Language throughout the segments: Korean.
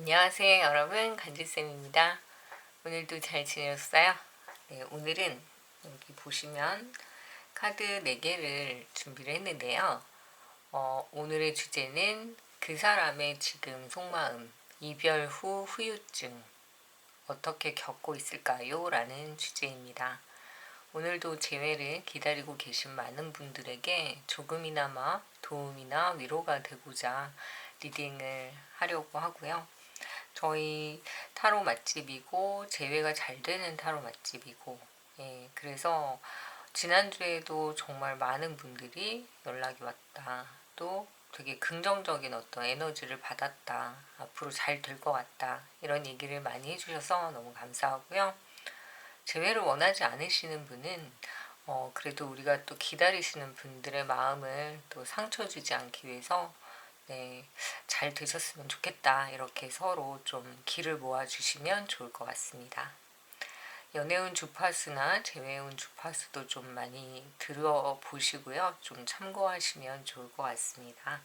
안녕하세요 여러분, 간지쌤입니다. 오늘도 잘 지내셨어요? 네, 오늘은 여기 보시면 카드 4개를 준비를 했는데요. 오늘의 주제는 그 사람의 지금 속마음, 이별 후 후유증 어떻게 겪고 있을까요? 라는 주제입니다. 오늘도 재회를 기다리고 계신 많은 분들에게 조금이나마 도움이나 위로가 되고자 리딩을 하려고 하고요. 저희 타로 맛집이고 재회가 잘 되는 타로 맛집이고, 그래서 지난주에도 정말 많은 분들이 연락이 왔다, 또 되게 긍정적인 어떤 에너지를 받았다, 앞으로 잘 될 것 같다, 이런 얘기를 많이 해주셔서 너무 감사하고요. 재회를 원하지 않으시는 분은 그래도 우리가 또 기다리시는 분들의 마음을 또 상처 주지 않기 위해서, 네, 잘 되셨으면 좋겠다, 이렇게 서로 좀 기를 모아주시면 좋을 것 같습니다. 연애운 주파수나 재회운 주파수도 좀 많이 들어보시고요. 좀 참고하시면 좋을 것 같습니다.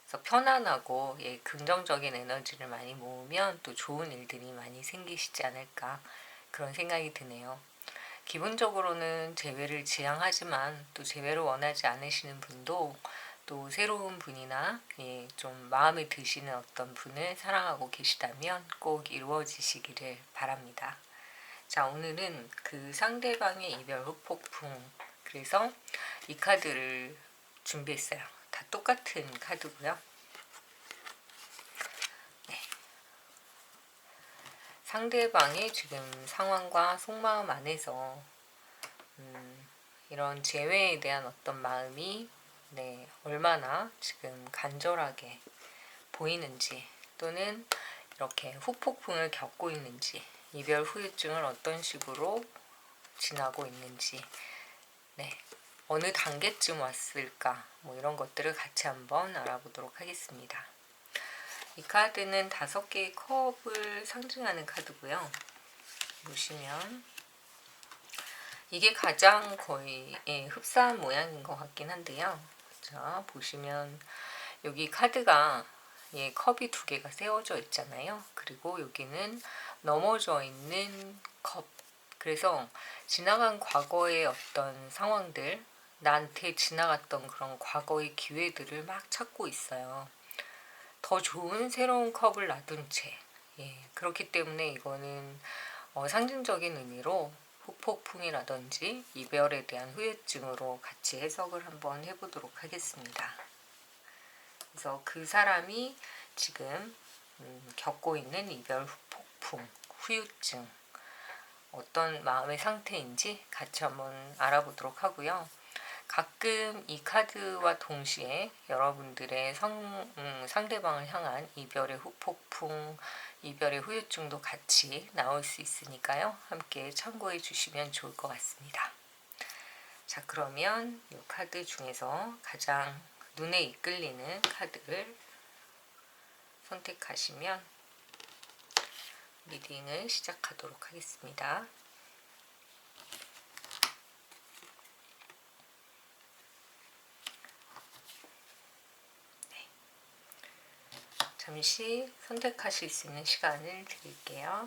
그래서 편안하고 긍정적인 에너지를 많이 모으면 또 좋은 일들이 많이 생기시지 않을까, 그런 생각이 드네요. 기본적으로는 재회를 지향하지만 또 재회를 원하지 않으시는 분도 또 새로운 분이나 좀 마음에 드시는 어떤 분을 사랑하고 계시다면 꼭 이루어지시기를 바랍니다. 자, 오늘은 그 상대방의 이별 후 폭풍, 그래서 이 카드를 준비했어요. 다 똑같은 카드고요. 네. 상대방의 지금 상황과 속마음 안에서 이런 재회에 대한 어떤 마음이 얼마나 지금 간절하게 보이는지, 또는 이렇게 후폭풍을 겪고 있는지, 이별 후유증을 어떤 식으로 지나고 있는지, 어느 단계쯤 왔을까, 이런 것들을 같이 한번 알아보도록 하겠습니다. 이 카드는 5개의 컵을 상징하는 카드고요. 보시면 이게 가장 거의 흡사한 모양인 것 같긴 한데요. 자, 보시면 여기 카드가 컵이 2개가 세워져 있잖아요. 그리고 여기는 넘어져 있는 컵. 그래서 지나간 과거의 어떤 상황들, 나한테 지나갔던 그런 과거의 기회들을 막 찾고 있어요. 더 좋은 새로운 컵을 놔둔 채. 그렇기 때문에 이거는 상징적인 의미로 후폭풍이라든지 이별에 대한 후유증으로 같이 해석을 한번 해보도록 하겠습니다. 그래서 그 사람이 지금 겪고 있는 이별 후폭풍, 후유증, 어떤 마음의 상태인지 같이 한번 알아보도록 하고요. 가끔 이 카드와 동시에 여러분들의 상대방을 향한 이별의 후폭풍, 이별의 후유증도 같이 나올 수 있으니까요. 함께 참고해 주시면 좋을 것 같습니다. 자, 그러면 이 카드 중에서 가장 눈에 이끌리는 카드를 선택하시면 리딩을 시작하도록 하겠습니다. 잠시 선택하실 수 있는 시간을 드릴게요.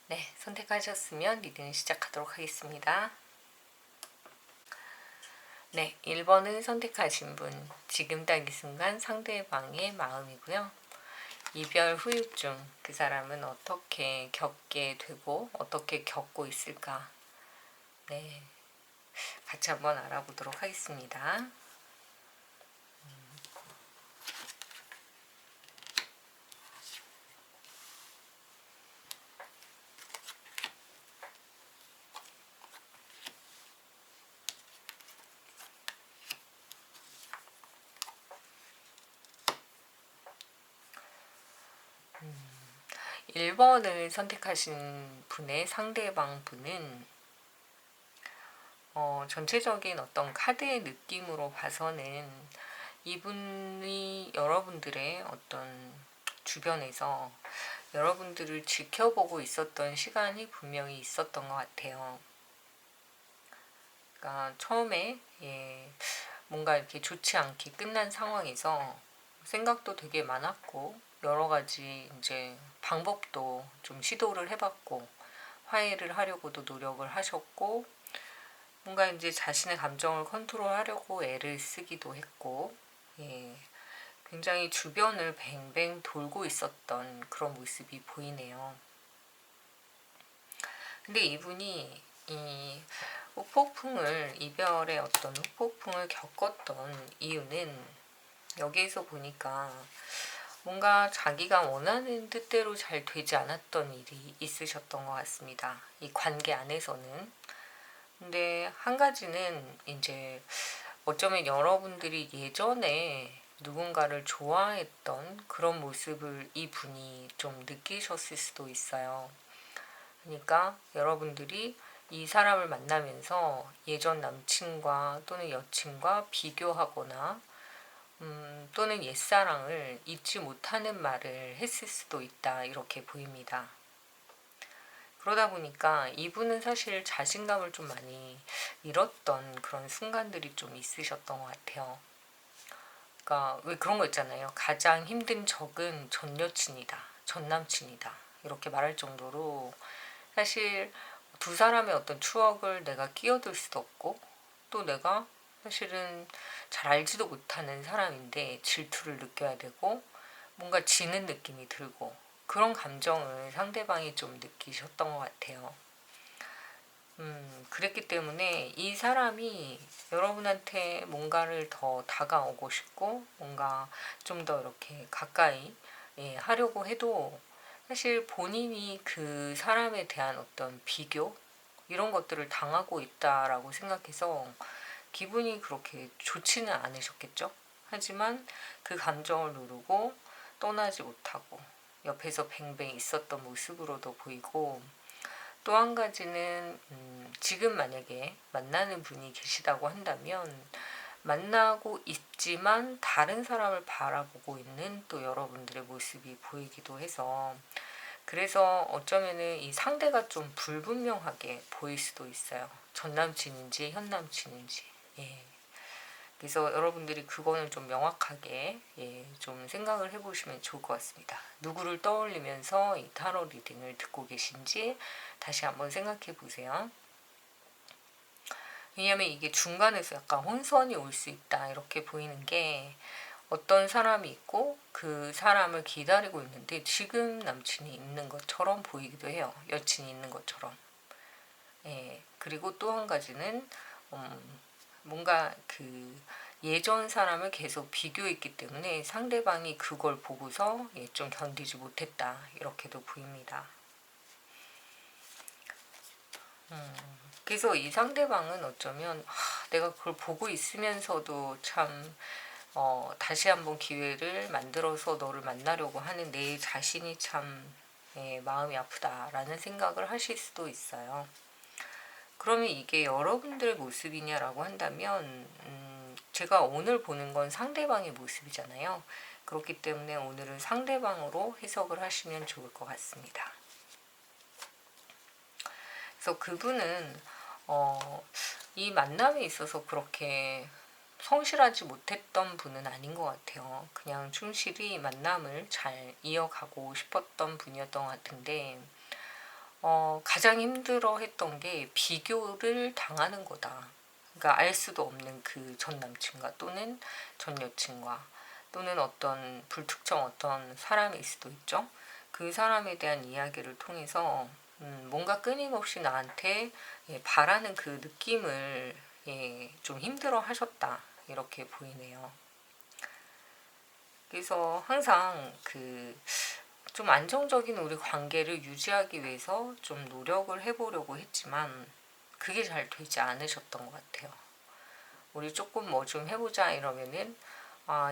네, 선택하셨으면 리딩 시작하도록 하겠습니다. 네, 1번을 선택하신 분, 지금 딱 이 순간 상대방의 마음이고요. 이별 후유증, 그 사람은 어떻게 겪게 되고 어떻게 겪고 있을까, 같이 한번 알아보도록 하겠습니다. 1번을 선택하신 분의 상대방 분은 전체적인 어떤 카드의 느낌으로 봐서는 이분이 여러분들의 어떤 주변에서 여러분들을 지켜보고 있었던 시간이 분명히 있었던 것 같아요. 그러니까 처음에 뭔가 이렇게 좋지 않게 끝난 상황에서 생각도 되게 많았고 여러 가지 이제 방법도 좀 시도를 해봤고 화해를 하려고도 노력을 하셨고 뭔가 이제 자신의 감정을 컨트롤하려고 애를 쓰기도 했고 굉장히 주변을 뱅뱅 돌고 있었던 그런 모습이 보이네요. 근데 이분이 이 이별의 어떤 후폭풍을 겪었던 이유는 여기에서 보니까 뭔가 자기가 원하는 뜻대로 잘 되지 않았던 일이 있으셨던 것 같습니다. 이 관계 안에서는. 근데 한 가지는 이제 어쩌면 여러분들이 예전에 누군가를 좋아했던 그런 모습을 이분이 좀 느끼셨을 수도 있어요. 그러니까 여러분들이 이 사람을 만나면서 예전 남친과 또는 여친과 비교하거나 또는 옛사랑을 잊지 못하는 말을 했을 수도 있다 이렇게 보입니다. 그러다 보니까 이분은 사실 자신감을 좀 많이 잃었던 그런 순간들이 좀 있으셨던 것 같아요. 그러니까 왜 그런 거 있잖아요. 가장 힘든 적은 전 여친이다, 전 남친이다 이렇게 말할 정도로 사실 두 사람의 어떤 추억을 내가 끼어들 수도 없고 또 내가 사실은 잘 알지도 못하는 사람인데 질투를 느껴야 되고 뭔가 지는 느낌이 들고 그런 감정을 상대방이 좀 느끼셨던 것 같아요. 그랬기 때문에 이 사람이 여러분한테 뭔가를 더 다가오고 싶고 뭔가 좀 더 이렇게 가까이 하려고 해도 사실 본인이 그 사람에 대한 어떤 비교 이런 것들을 당하고 있다라고 생각해서 기분이 그렇게 좋지는 않으셨겠죠. 하지만 그 감정을 누르고 떠나지 못하고 옆에서 뱅뱅 있었던 모습으로도 보이고 또 한 가지는 지금 만약에 만나는 분이 계시다고 한다면 만나고 있지만 다른 사람을 바라보고 있는 또 여러분들의 모습이 보이기도 해서 그래서 어쩌면은 이 상대가 좀 불분명하게 보일 수도 있어요. 전 남친인지 현 남친인지. 그래서 여러분들이 그거는 좀 명확하게 좀 생각을 해보시면 좋을 것 같습니다. 누구를 떠올리면서 이 타로 리딩을 듣고 계신지 다시 한번 생각해 보세요. 왜냐하면 이게 중간에서 약간 혼선이 올 수 있다 이렇게 보이는 게 어떤 사람이 있고 그 사람을 기다리고 있는데 지금 남친이 있는 것처럼 보이기도 해요. 여친이 있는 것처럼. 그리고 또 한 가지는 뭔가 그 예전 사람을 계속 비교했기 때문에 상대방이 그걸 보고서 좀 견디지 못했다 이렇게도 보입니다. 그래서 이 상대방은 어쩌면 내가 그걸 보고 있으면서도 참 다시 한번 기회를 만들어서 너를 만나려고 하는 내 자신이 참 마음이 아프다라는 생각을 하실 수도 있어요. 그러면 이게 여러분들의 모습이냐라고 한다면 제가 오늘 보는 건 상대방의 모습이잖아요. 그렇기 때문에 오늘은 상대방으로 해석을 하시면 좋을 것 같습니다. 그래서 그분은 이 만남에 있어서 그렇게 성실하지 못했던 분은 아닌 것 같아요. 그냥 충실히 만남을 잘 이어가고 싶었던 분이었던 것 같은데 가장 힘들어 했던 게 비교를 당하는 거다. 그러니까 알 수도 없는 그 전 남친과 또는 전 여친과 또는 어떤 불특정 어떤 사람일 수도 있죠. 그 사람에 대한 이야기를 통해서 뭔가 끊임없이 나한테 바라는 그 느낌을 좀 힘들어 하셨다 이렇게 보이네요. 그래서 항상 그 좀 안정적인 우리 관계를 유지하기 위해서 좀 노력을 해보려고 했지만 그게 잘 되지 않으셨던 것 같아요. 우리 조금 뭐 좀 해보자 이러면은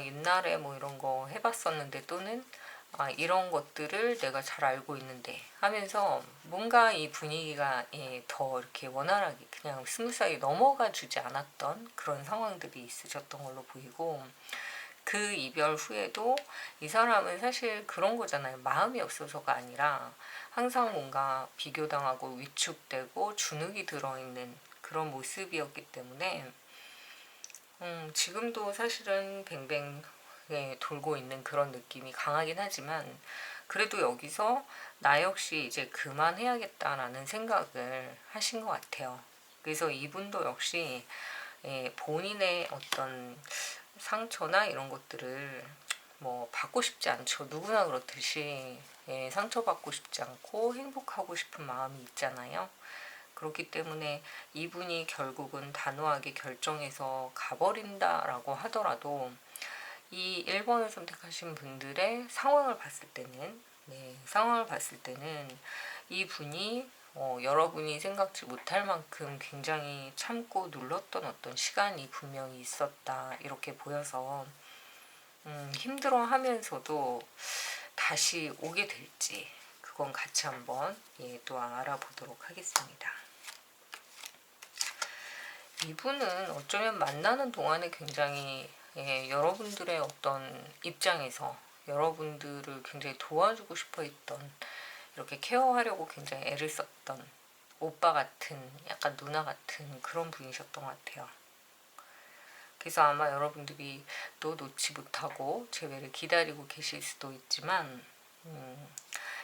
옛날에 뭐 이런 거 해봤었는데 또는 아, 이런 것들을 내가 잘 알고 있는데 하면서 뭔가 이 분위기가 더 이렇게 원활하게 그냥 스무스하게 넘어가 주지 않았던 그런 상황들이 있으셨던 걸로 보이고, 그 이별 후에도 이 사람은 사실 그런 거잖아요. 마음이 없어서가 아니라 항상 뭔가 비교당하고 위축되고 주눅이 들어있는 그런 모습이었기 때문에 지금도 사실은 뱅뱅 돌고 있는 그런 느낌이 강하긴 하지만, 그래도 여기서 나 역시 이제 그만해야겠다라는 생각을 하신 것 같아요. 그래서 이분도 역시 본인의 어떤 상처나 이런 것들을 뭐 받고 싶지 않죠. 누구나 그렇듯이 상처받고 싶지 않고 행복하고 싶은 마음이 있잖아요. 그렇기 때문에 이분이 결국은 단호하게 결정해서 가버린다라고 하더라도, 이 1번을 선택하신 분들의 상황을 봤을 때는, 상황을 봤을 때는 이분이 여러분이 생각지 못할 만큼 굉장히 참고 눌렀던 어떤 시간이 분명히 있었다 이렇게 보여서, 힘들어하면서도 다시 오게 될지 그건 같이 한번 또 알아보도록 하겠습니다. 이분은 어쩌면 만나는 동안에 굉장히 여러분들의 어떤 입장에서 여러분들을 굉장히 도와주고 싶어 했던, 이렇게 케어하려고 굉장히 애를 썼던 오빠 같은, 약간 누나 같은 그런 분이셨던 것 같아요. 그래서 아마 여러분들이 또 놓지 못하고 재회를 기다리고 계실 수도 있지만,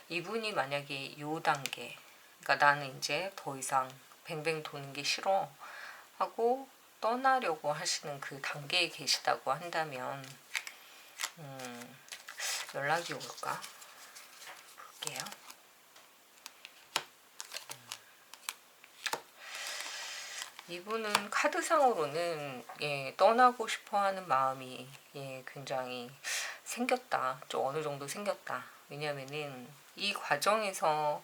이분이 만약에 요 단계, 그러니까 나는 이제 더 이상 뱅뱅 도는 게 싫어 하고 떠나려고 하시는 그 단계에 계시다고 한다면, 연락이 올까? 볼게요. 이분은 카드상으로는 떠나고 싶어하는 마음이 굉장히 생겼다. 좀 어느 정도 생겼다. 왜냐면은 이 과정에서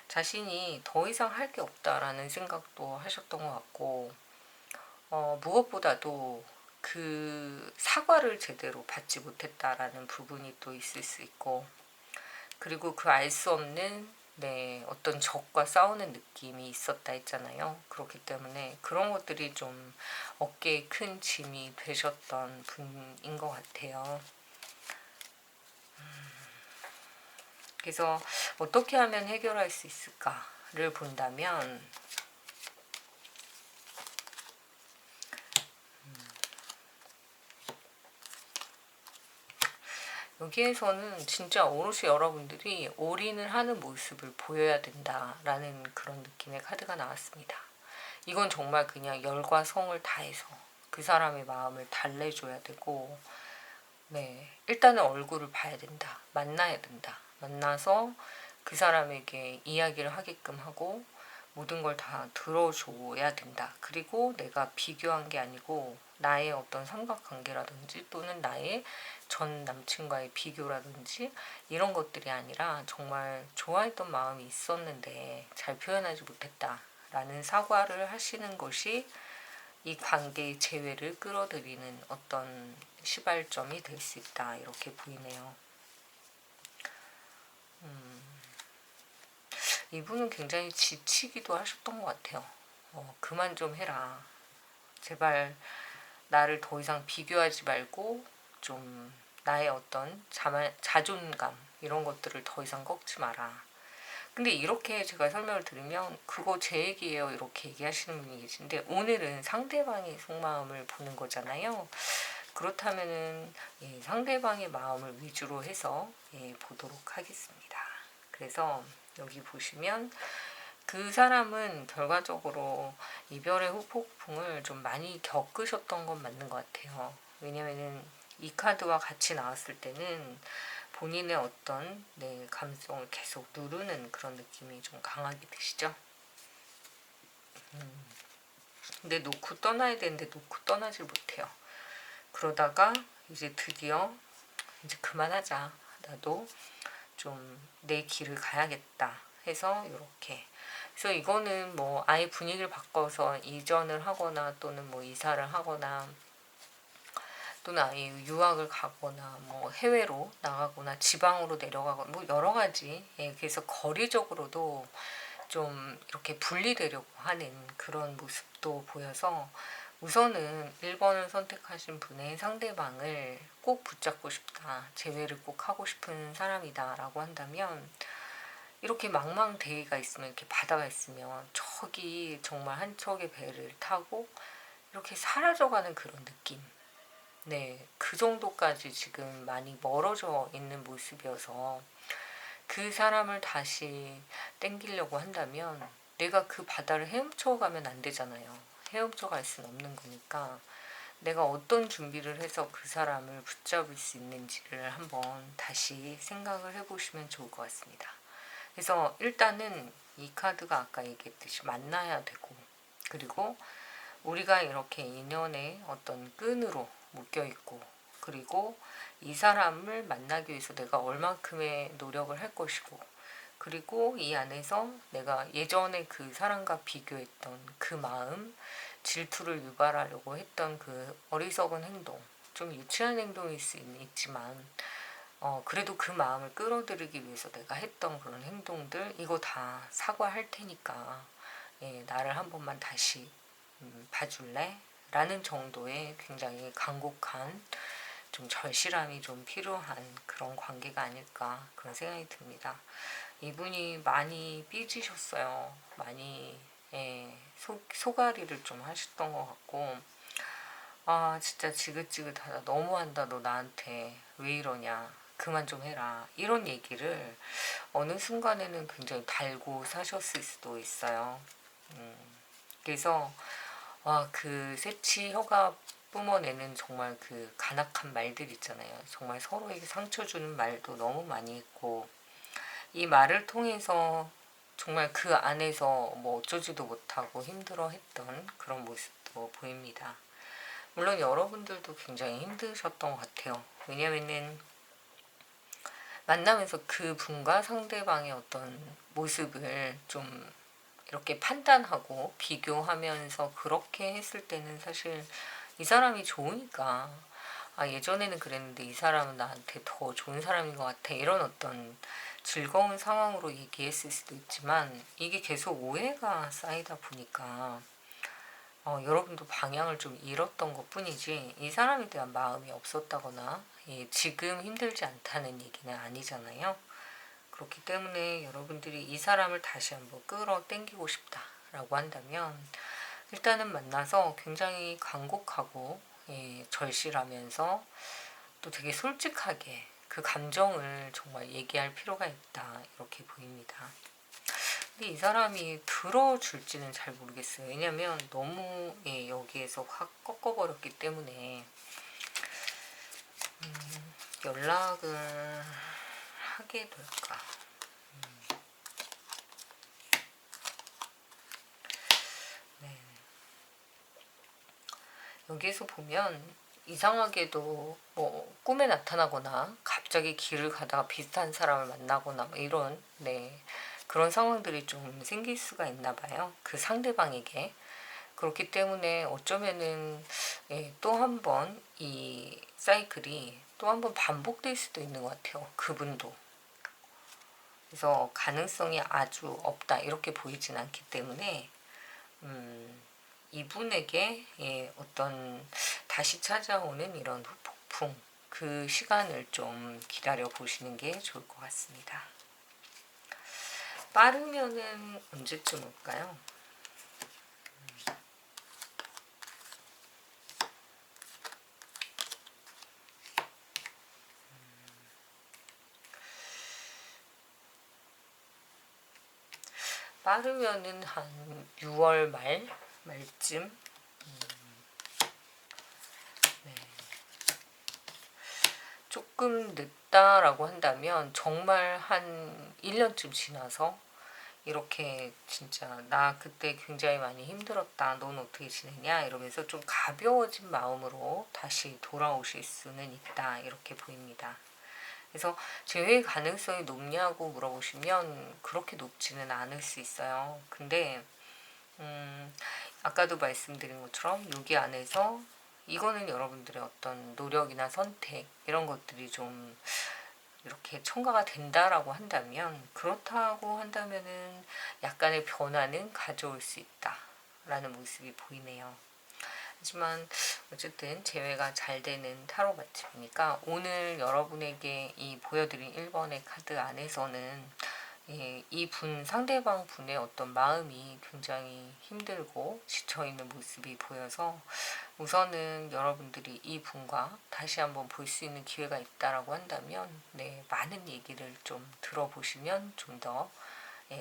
자신이 더 이상 할 게 없다라는 생각도 하셨던 것 같고, 무엇보다도 그 사과를 제대로 받지 못했다라는 부분이 또 있을 수 있고, 그리고 그 알 수 없는 어떤 적과 싸우는 느낌이 있었다 했잖아요. 그렇기 때문에 그런 것들이 좀 어깨에 큰 짐이 되셨던 분인 것 같아요. 그래서 어떻게 하면 해결할 수 있을까를 본다면, 여기에서는 진짜 오롯이 여러분들이 올인을 하는 모습을 보여야 된다라는 그런 느낌의 카드가 나왔습니다. 이건 정말 그냥 열과 성을 다해서 그 사람의 마음을 달래줘야 되고, 일단은 얼굴을 봐야 된다. 만나야 된다. 만나서 그 사람에게 이야기를 하게끔 하고 모든 걸 다 들어줘야 된다. 그리고 내가 비교한 게 아니고 나의 어떤 삼각관계라든지 또는 나의 전 남친과의 비교라든지 이런 것들이 아니라 정말 좋아했던 마음이 있었는데 잘 표현하지 못했다 라는 사과를 하시는 것이 이 관계의 재회를 끌어들이는 어떤 시발점이 될 수 있다 이렇게 보이네요. 이분은 굉장히 지치기도 하셨던 것 같아요. 그만 좀 해라. 제발 나를 더 이상 비교하지 말고 좀 나의 어떤 자존감 이런 것들을 더 이상 꺾지 마라. 근데 이렇게 제가 설명을 드리면 그거 제 얘기예요 이렇게 얘기하시는 분이 계신데, 오늘은 상대방의 속마음을 보는 거잖아요. 그렇다면은 상대방의 마음을 위주로 해서 보도록 하겠습니다. 그래서 여기 보시면 그 사람은 결과적으로 이별의 후폭풍을 좀 많이 겪으셨던 건 맞는 것 같아요. 왜냐면은 이 카드와 같이 나왔을 때는 본인의 어떤 감성을 계속 누르는 그런 느낌이 좀 강하게 드시죠. 근데 놓고 떠나야 되는데 놓고 떠나질 못해요. 그러다가 이제 드디어 이제 그만하자. 나도 좀 내 길을 가야겠다 해서 이렇게. 그래서 이거는 뭐 아예 분위기를 바꿔서 이전을 하거나 또는 뭐 이사를 하거나 또는 아예 유학을 가거나 뭐 해외로 나가거나 지방으로 내려가거나 뭐 여러 가지, 그래서 거리적으로도 좀 이렇게 분리되려고 하는 그런 모습도 보여서 우선은 1번을 선택하신 분의 상대방을 꼭 붙잡고 싶다, 재회를 꼭 하고 싶은 사람이다 라고 한다면, 이렇게 망망대해가 있으면, 이렇게 바다가 있으면 저기 정말 한 척의 배를 타고 이렇게 사라져가는 그런 느낌, 네, 그 정도까지 지금 많이 멀어져 있는 모습이어서 그 사람을 다시 땡기려고 한다면 내가 그 바다를 헤엄쳐 가면 안 되잖아요. 헤엄쳐 갈 수는 없는 거니까 내가 어떤 준비를 해서 그 사람을 붙잡을 수 있는지를 한번 다시 생각을 해보시면 좋을 것 같습니다. 그래서 일단은 이 카드가 아까 얘기했듯이 만나야 되고, 그리고 우리가 이렇게 인연의 어떤 끈으로 묶여 있고, 그리고 이 사람을 만나기 위해서 내가 얼만큼의 노력을 할 것이고, 그리고 이 안에서 내가 예전에 그 사람과 비교했던 그 마음, 질투를 유발하려고 했던 그 어리석은 행동, 좀 유치한 행동일 수 있지만 그래도 그 마음을 끌어들이기 위해서 내가 했던 그런 행동들, 이거 다 사과할 테니까 나를 한 번만 다시 봐줄래? 라는 정도의 굉장히 간곡한 좀 절실함이 좀 필요한 그런 관계가 아닐까, 그런 생각이 듭니다. 이분이 많이 삐지셨어요. 많이 소가리를 좀 하셨던 것 같고, 아 진짜 지긋지긋하다, 너무한다, 너 나한테 왜 이러냐, 그만 좀 해라, 이런 얘기를 어느 순간에는 굉장히 달고 사셨을 수도 있어요. 그래서 그 새치 혀가 뿜어내는 정말 그 간악한 말들 있잖아요. 정말 서로에게 상처 주는 말도 너무 많이 했고, 이 말을 통해서 정말 그 안에서 뭐 어쩌지도 못하고 힘들어했던 그런 모습도 보입니다. 물론 여러분들도 굉장히 힘드셨던 것 같아요. 왜냐면은 만나면서 그 분과 상대방의 어떤 모습을 좀 이렇게 판단하고 비교하면서 그렇게 했을 때는 사실 이 사람이 좋으니까, 예전에는 그랬는데 이 사람은 나한테 더 좋은 사람인 것 같아, 이런 어떤 즐거운 상황으로 얘기했을 수도 있지만, 이게 계속 오해가 쌓이다 보니까 여러분도 방향을 좀 잃었던 것 뿐이지 이 사람에 대한 마음이 없었다거나 지금 힘들지 않다는 얘기는 아니잖아요. 그렇기 때문에 여러분들이 이 사람을 다시 한번 끌어당기고 싶다라고 한다면, 일단은 만나서 굉장히 간곡하고 절실하면서 또 되게 솔직하게 그 감정을 정말 얘기할 필요가 있다, 이렇게 보입니다. 근데 이 사람이 들어줄지는 잘 모르겠어요. 왜냐면 너무 여기에서 확 꺾어버렸기 때문에 연락을 하게 될까. 네. 여기에서 보면 이상하게도 뭐 꿈에 나타나거나 갑자기 길을 가다가 비슷한 사람을 만나거나 뭐 이런 그런 상황들이 좀 생길 수가 있나 봐요. 그 상대방에게. 그렇기 때문에 어쩌면은 또 한 번 이 사이클이 또 한 번 반복될 수도 있는 것 같아요. 그분도. 그래서 가능성이 아주 없다, 이렇게 보이진 않기 때문에 이분에게 어떤 다시 찾아오는 이런 폭풍, 그 시간을 좀 기다려 보시는 게 좋을 것 같습니다. 빠르면은 언제쯤 올까요? 빠르면은 한 6월 말쯤. 네. 조금 늦다라고 한다면 정말 한 1년쯤 지나서 이렇게 진짜 나 그때 굉장히 많이 힘들었다, 넌 어떻게 지내냐, 이러면서 좀 가벼워진 마음으로 다시 돌아오실 수는 있다, 이렇게 보입니다. 그래서 재회 가능성이 높냐고 물어보시면 그렇게 높지는 않을 수 있어요. 근데 아까도 말씀드린 것처럼 여기 안에서 이거는 여러분들의 어떤 노력이나 선택 이런 것들이 좀 이렇게 첨가가 된다라고 한다면, 그렇다고 한다면은 약간의 변화는 가져올 수 있다라는 모습이 보이네요. 하지만 어쨌든 재회가 잘 되는 타로 받침이니까 오늘 여러분에게 이 보여드린 1번의 카드 안에서는 이분 상대방 분의 어떤 마음이 굉장히 힘들고 지쳐있는 모습이 보여서 우선은 여러분들이 이 분과 다시 한번 볼 수 있는 기회가 있다라고 한다면 많은 얘기를 좀 들어보시면 좀 더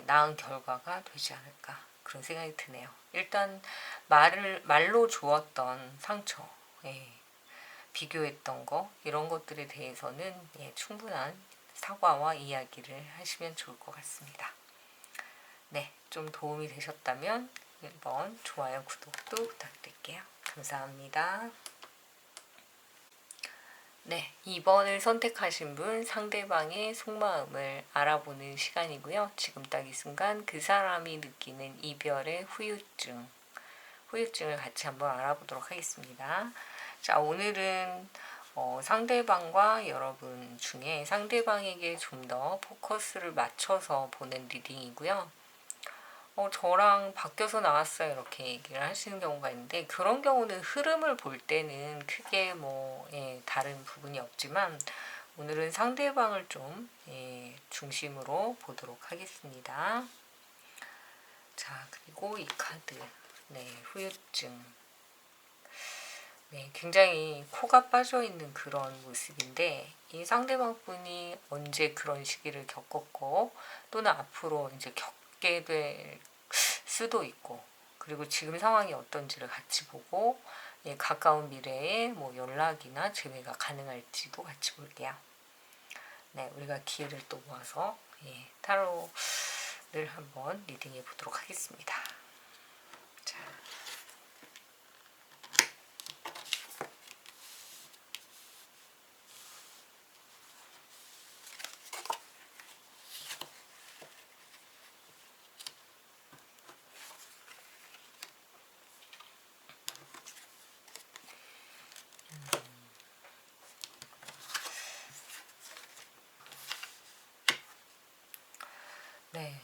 나은 결과가 되지 않을까, 그런 생각이 드네요. 일단 말로 주었던 상처, 비교했던 거 이런 것들에 대해서는 충분한 사과와 이야기를 하시면 좋을 것 같습니다. 네, 좀 도움이 되셨다면 1번 좋아요, 구독도 부탁드릴게요. 감사합니다. 네, 2번을 선택하신 분 상대방의 속마음을 알아보는 시간이고요. 지금 딱 이 순간 그 사람이 느끼는 이별의 후유증을 같이 한번 알아보도록 하겠습니다. 자, 오늘은 상대방과 여러분 중에 상대방에게 좀 더 포커스를 맞춰서 보는 리딩이고요. 저랑 바뀌어서 나왔어요 이렇게 얘기를 하시는 경우가 있는데, 그런 경우는 흐름을 볼 때는 크게 다른 부분이 없지만 오늘은 상대방을 좀 중심으로 보도록 하겠습니다. 자, 그리고 이 카드 후유증, 굉장히 코가 빠져있는 그런 모습인데, 이 상대방 분이 언제 그런 시기를 겪었고 또는 앞으로 이제 겪게 될 수도 있고, 그리고 지금 상황이 어떤지를 같이 보고 가까운 미래에 연락이나 재회가 가능할지도 같이 볼게요. 네, 우리가 기회를 또 모아서 타로를 한번 리딩해 보도록 하겠습니다. 자. 네.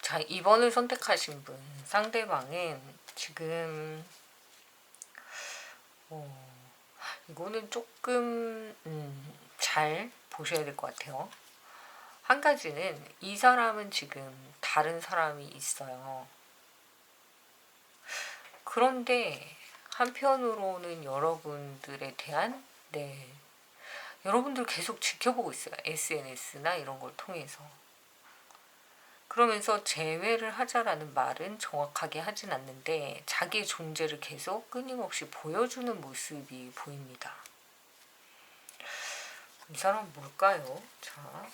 자, 2번을 선택하신 분 상대방은 지금 이거는 조금 잘 보셔야 될 것 같아요. 한 가지는 이 사람은 지금 다른 사람이 있어요. 그런데 한편으로는 여러분들에 대한 여러분들 계속 지켜보고 있어요. SNS나 이런 걸 통해서. 그러면서 재회를 하자라는 말은 정확하게 하진 않는데 자기의 존재를 계속 끊임없이 보여주는 모습이 보입니다. 이 사람 뭘까요? 자,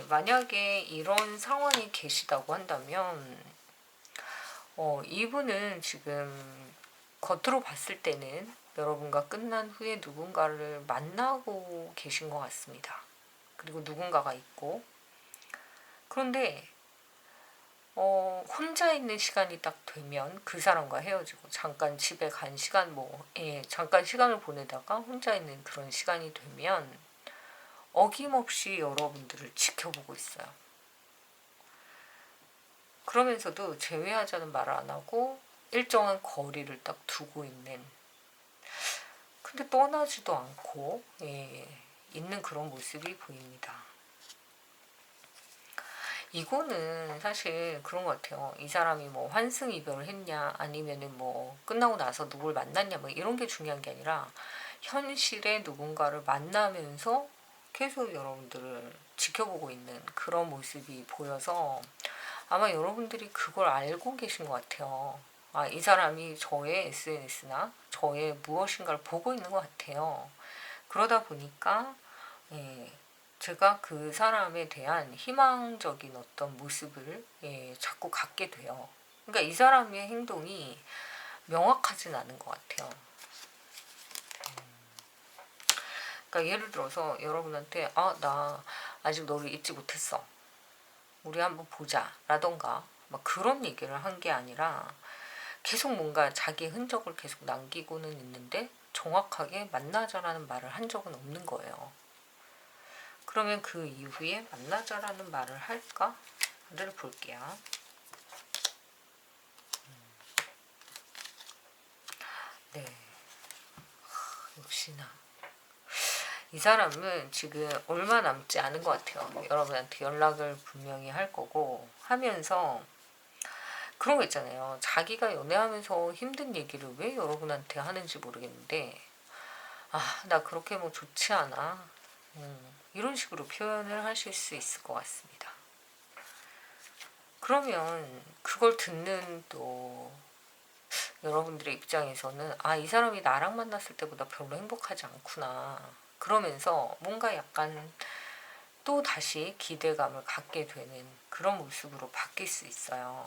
만약에 이런 상황이 계시다고 한다면 이분은 지금 겉으로 봤을 때는 여러분과 끝난 후에 누군가를 만나고 계신 것 같습니다. 그리고 누군가가 있고, 그런데 혼자 있는 시간이 딱 되면 그 사람과 헤어지고 잠깐 집에 간 시간 잠깐 시간을 보내다가 혼자 있는 그런 시간이 되면 어김없이 여러분들을 지켜보고 있어요. 그러면서도 재회하자는 말을 안 하고 일정한 거리를 딱 두고 있는, 근데 떠나지도 않고 있는 그런 모습이 보입니다. 이거는 사실 그런 것 같아요. 이 사람이 환승 이별을 했냐 아니면은 끝나고 나서 누굴 만났냐 이런 게 중요한 게 아니라 현실에 누군가를 만나면서 계속 여러분들을 지켜보고 있는 그런 모습이 보여서 아마 여러분들이 그걸 알고 계신 것 같아요. 이 사람이 저의 SNS나 저의 무엇인가를 보고 있는 것 같아요. 그러다 보니까 제가 그 사람에 대한 희망적인 어떤 모습을 자꾸 갖게 돼요. 그러니까 이 사람의 행동이 명확하진 않은 것 같아요. 그러니까 예를 들어서 여러분한테 나 아직 너를 잊지 못했어, 우리 한번 보자 라던가 막 그런 얘기를 한 게 아니라 계속 뭔가 자기 흔적을 계속 남기고는 있는데 정확하게 만나자라는 말을 한 적은 없는 거예요. 그러면 그 이후에 만나자라는 말을 할까를 볼게요. 네, 역시나 이 사람은 지금 얼마 남지 않은 것 같아요. 여러분한테 연락을 분명히 할 거고 하면서 그런 거 있잖아요. 자기가 연애하면서 힘든 얘기를 왜 여러분한테 하는지 모르겠는데 나 그렇게 뭐 좋지 않아. 이런 식으로 표현을 하실 수 있을 것 같습니다. 그러면 그걸 듣는 또 여러분들의 입장에서는 이 사람이 나랑 만났을 때보다 별로 행복하지 않구나. 그러면서 뭔가 약간 또 다시 기대감을 갖게 되는 그런 모습으로 바뀔 수 있어요.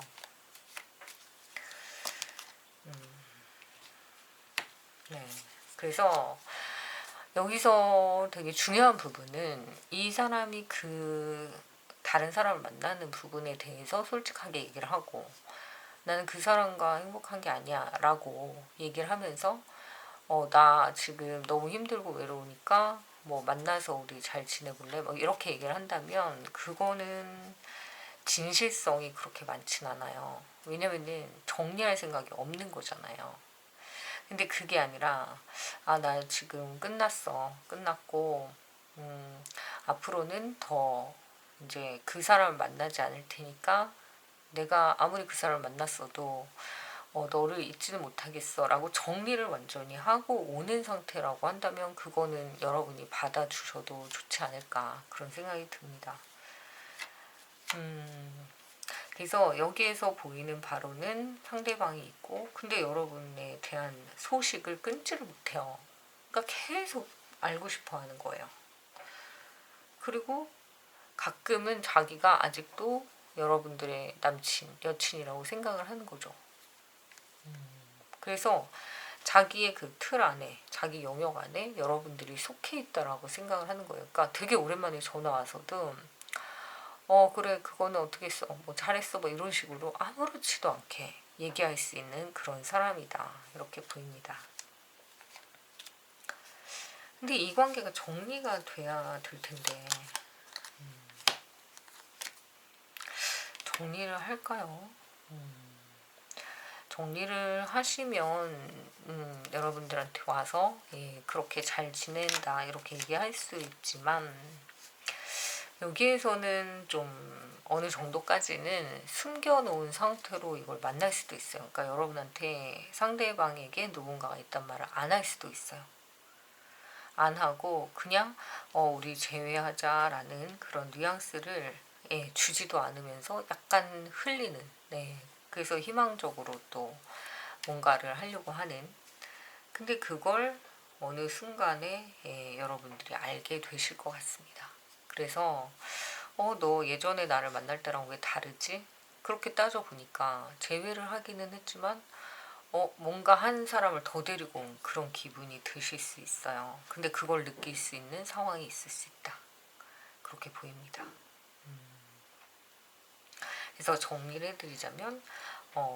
네. 그래서 여기서 되게 중요한 부분은 이 사람이 그 다른 사람을 만나는 부분에 대해서 솔직하게 얘기를 하고 나는 그 사람과 행복한 게 아니야 라고 얘기를 하면서 나 지금 너무 힘들고 외로우니까 뭐 만나서 우리 잘 지내볼래? 뭐 이렇게 얘기를 한다면 그거는 진실성이 그렇게 많진 않아요. 왜냐면은 정리할 생각이 없는 거잖아요. 근데 그게 아니라 나 지금 끝났고 앞으로는 더 이제 그 사람을 만나지 않을 테니까 내가 아무리 그 사람을 만났어도 너를 잊지는 못하겠어 라고 정리를 완전히 하고 오는 상태라고 한다면 그거는 여러분이 받아주셔도 좋지 않을까 그런 생각이 듭니다. 그래서 여기에서 보이는 바로는 상대방이 있고 근데 여러분에 대한 소식을 끊지를 못해요. 그러니까 계속 알고 싶어 하는 거예요. 그리고 가끔은 자기가 아직도 여러분들의 남친, 여친이라고 생각을 하는 거죠. 그래서 자기의 그 틀 안에, 자기 영역 안에 여러분들이 속해 있다라고 생각을 하는 거예요. 그러니까 되게 오랜만에 전화 와서도 그래 그거는 어떻게 했어 뭐 잘했어 뭐 이런 식으로 아무렇지도 않게 얘기할 수 있는 그런 사람이다 이렇게 보입니다. 근데 이 관계가 정리가 돼야 될 텐데 정리를 할까요? 정리를 하시면 여러분들한테 와서 그렇게 잘 지낸다 이렇게 얘기할 수 있지만 여기에서는 좀 어느 정도까지는 숨겨놓은 상태로 이걸 만날 수도 있어요. 그러니까 여러분한테 상대방에게 누군가가 있단 말을 안 할 수도 있어요. 안 하고 그냥 우리 제외하자라는 그런 뉘앙스를 주지도 않으면서 약간 흘리는 그래서 희망적으로 또 뭔가를 하려고 하는 근데 그걸 어느 순간에 여러분들이 알게 되실 것 같습니다. 그래서 너 예전에 나를 만날 때랑 왜 다르지? 그렇게 따져보니까 제외를 하기는 했지만 뭔가 한 사람을 더 데리고 온 그런 기분이 드실 수 있어요. 근데 그걸 느낄 수 있는 상황이 있을 수 있다. 그렇게 보입니다. 그래서 정리를 해드리자면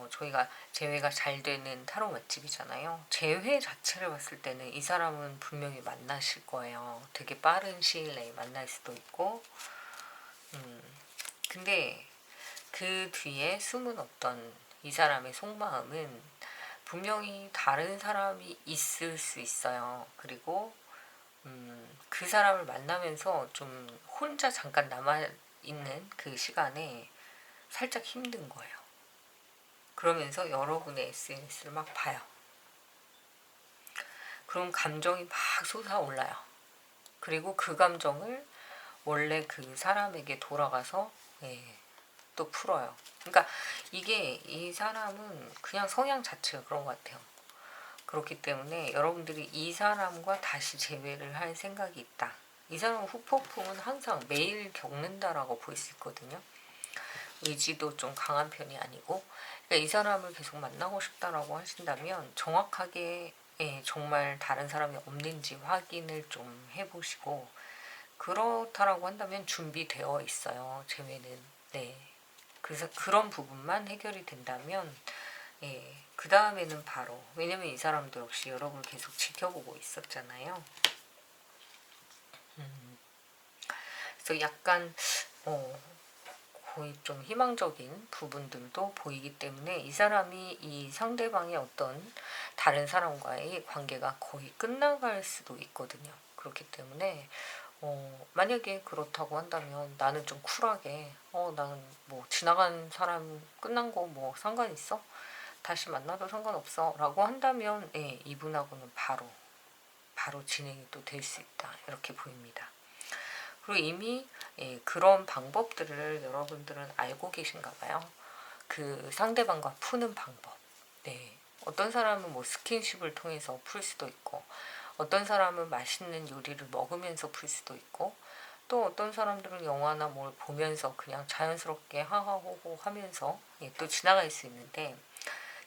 저희가 재회가 잘 되는 타로 맛집이잖아요. 재회 자체를 봤을 때는 이 사람은 분명히 만나실 거예요. 되게 빠른 시일 내에 만날 수도 있고 근데 그 뒤에 숨은 어떤 이 사람의 속마음은 분명히 다른 사람이 있을 수 있어요. 그리고 그 사람을 만나면서 좀 혼자 잠깐 남아있는 그 시간에 살짝 힘든 거예요. 그러면서 여러분의 SNS를 막 봐요. 그럼 감정이 막 솟아올라요. 그리고 그 감정을 원래 그 사람에게 돌아가서 또 풀어요. 그러니까 이게 이 사람은 그냥 성향 자체가 그런 것 같아요. 그렇기 때문에 여러분들이 이 사람과 다시 재회를 할 생각이 있다. 이 사람은 후폭풍은 항상 매일 겪는다라고 볼 수 있거든요. 의지도 좀 강한 편이 아니고 그러니까 이 사람을 계속 만나고 싶다라고 하신다면 정확하게 정말 다른 사람이 없는지 확인을 좀 해보시고 그렇다라고 한다면 준비되어 있어요. 재회는. 네. 그런 부분만 해결이 된다면 그 다음에는 바로, 왜냐면 이 사람도 역시 여러분을 계속 지켜보고 있었잖아요. 그래서 약간 거의 좀 희망적인 부분들도 보이기 때문에 이 사람이 이 상대방의 어떤 다른 사람과의 관계가 거의 끝나갈 수도 있거든요. 그렇기 때문에 만약에 그렇다고 한다면 나는 좀 쿨하게 나는 뭐 지나간 사람 끝난 거 뭐 상관 있어? 다시 만나도 상관없어 라고 한다면 이분하고는 바로 진행이 또 될 수 있다 이렇게 보입니다. 그리고 이미 그런 방법들을 여러분들은 알고 계신가 봐요. 그 상대방과 푸는 방법. 네. 어떤 사람은 뭐 스킨십을 통해서 풀 수도 있고, 어떤 사람은 맛있는 요리를 먹으면서 풀 수도 있고, 또 어떤 사람들은 영화나 뭘 보면서 그냥 자연스럽게 하하호호 하면서 또 지나갈 수 있는데,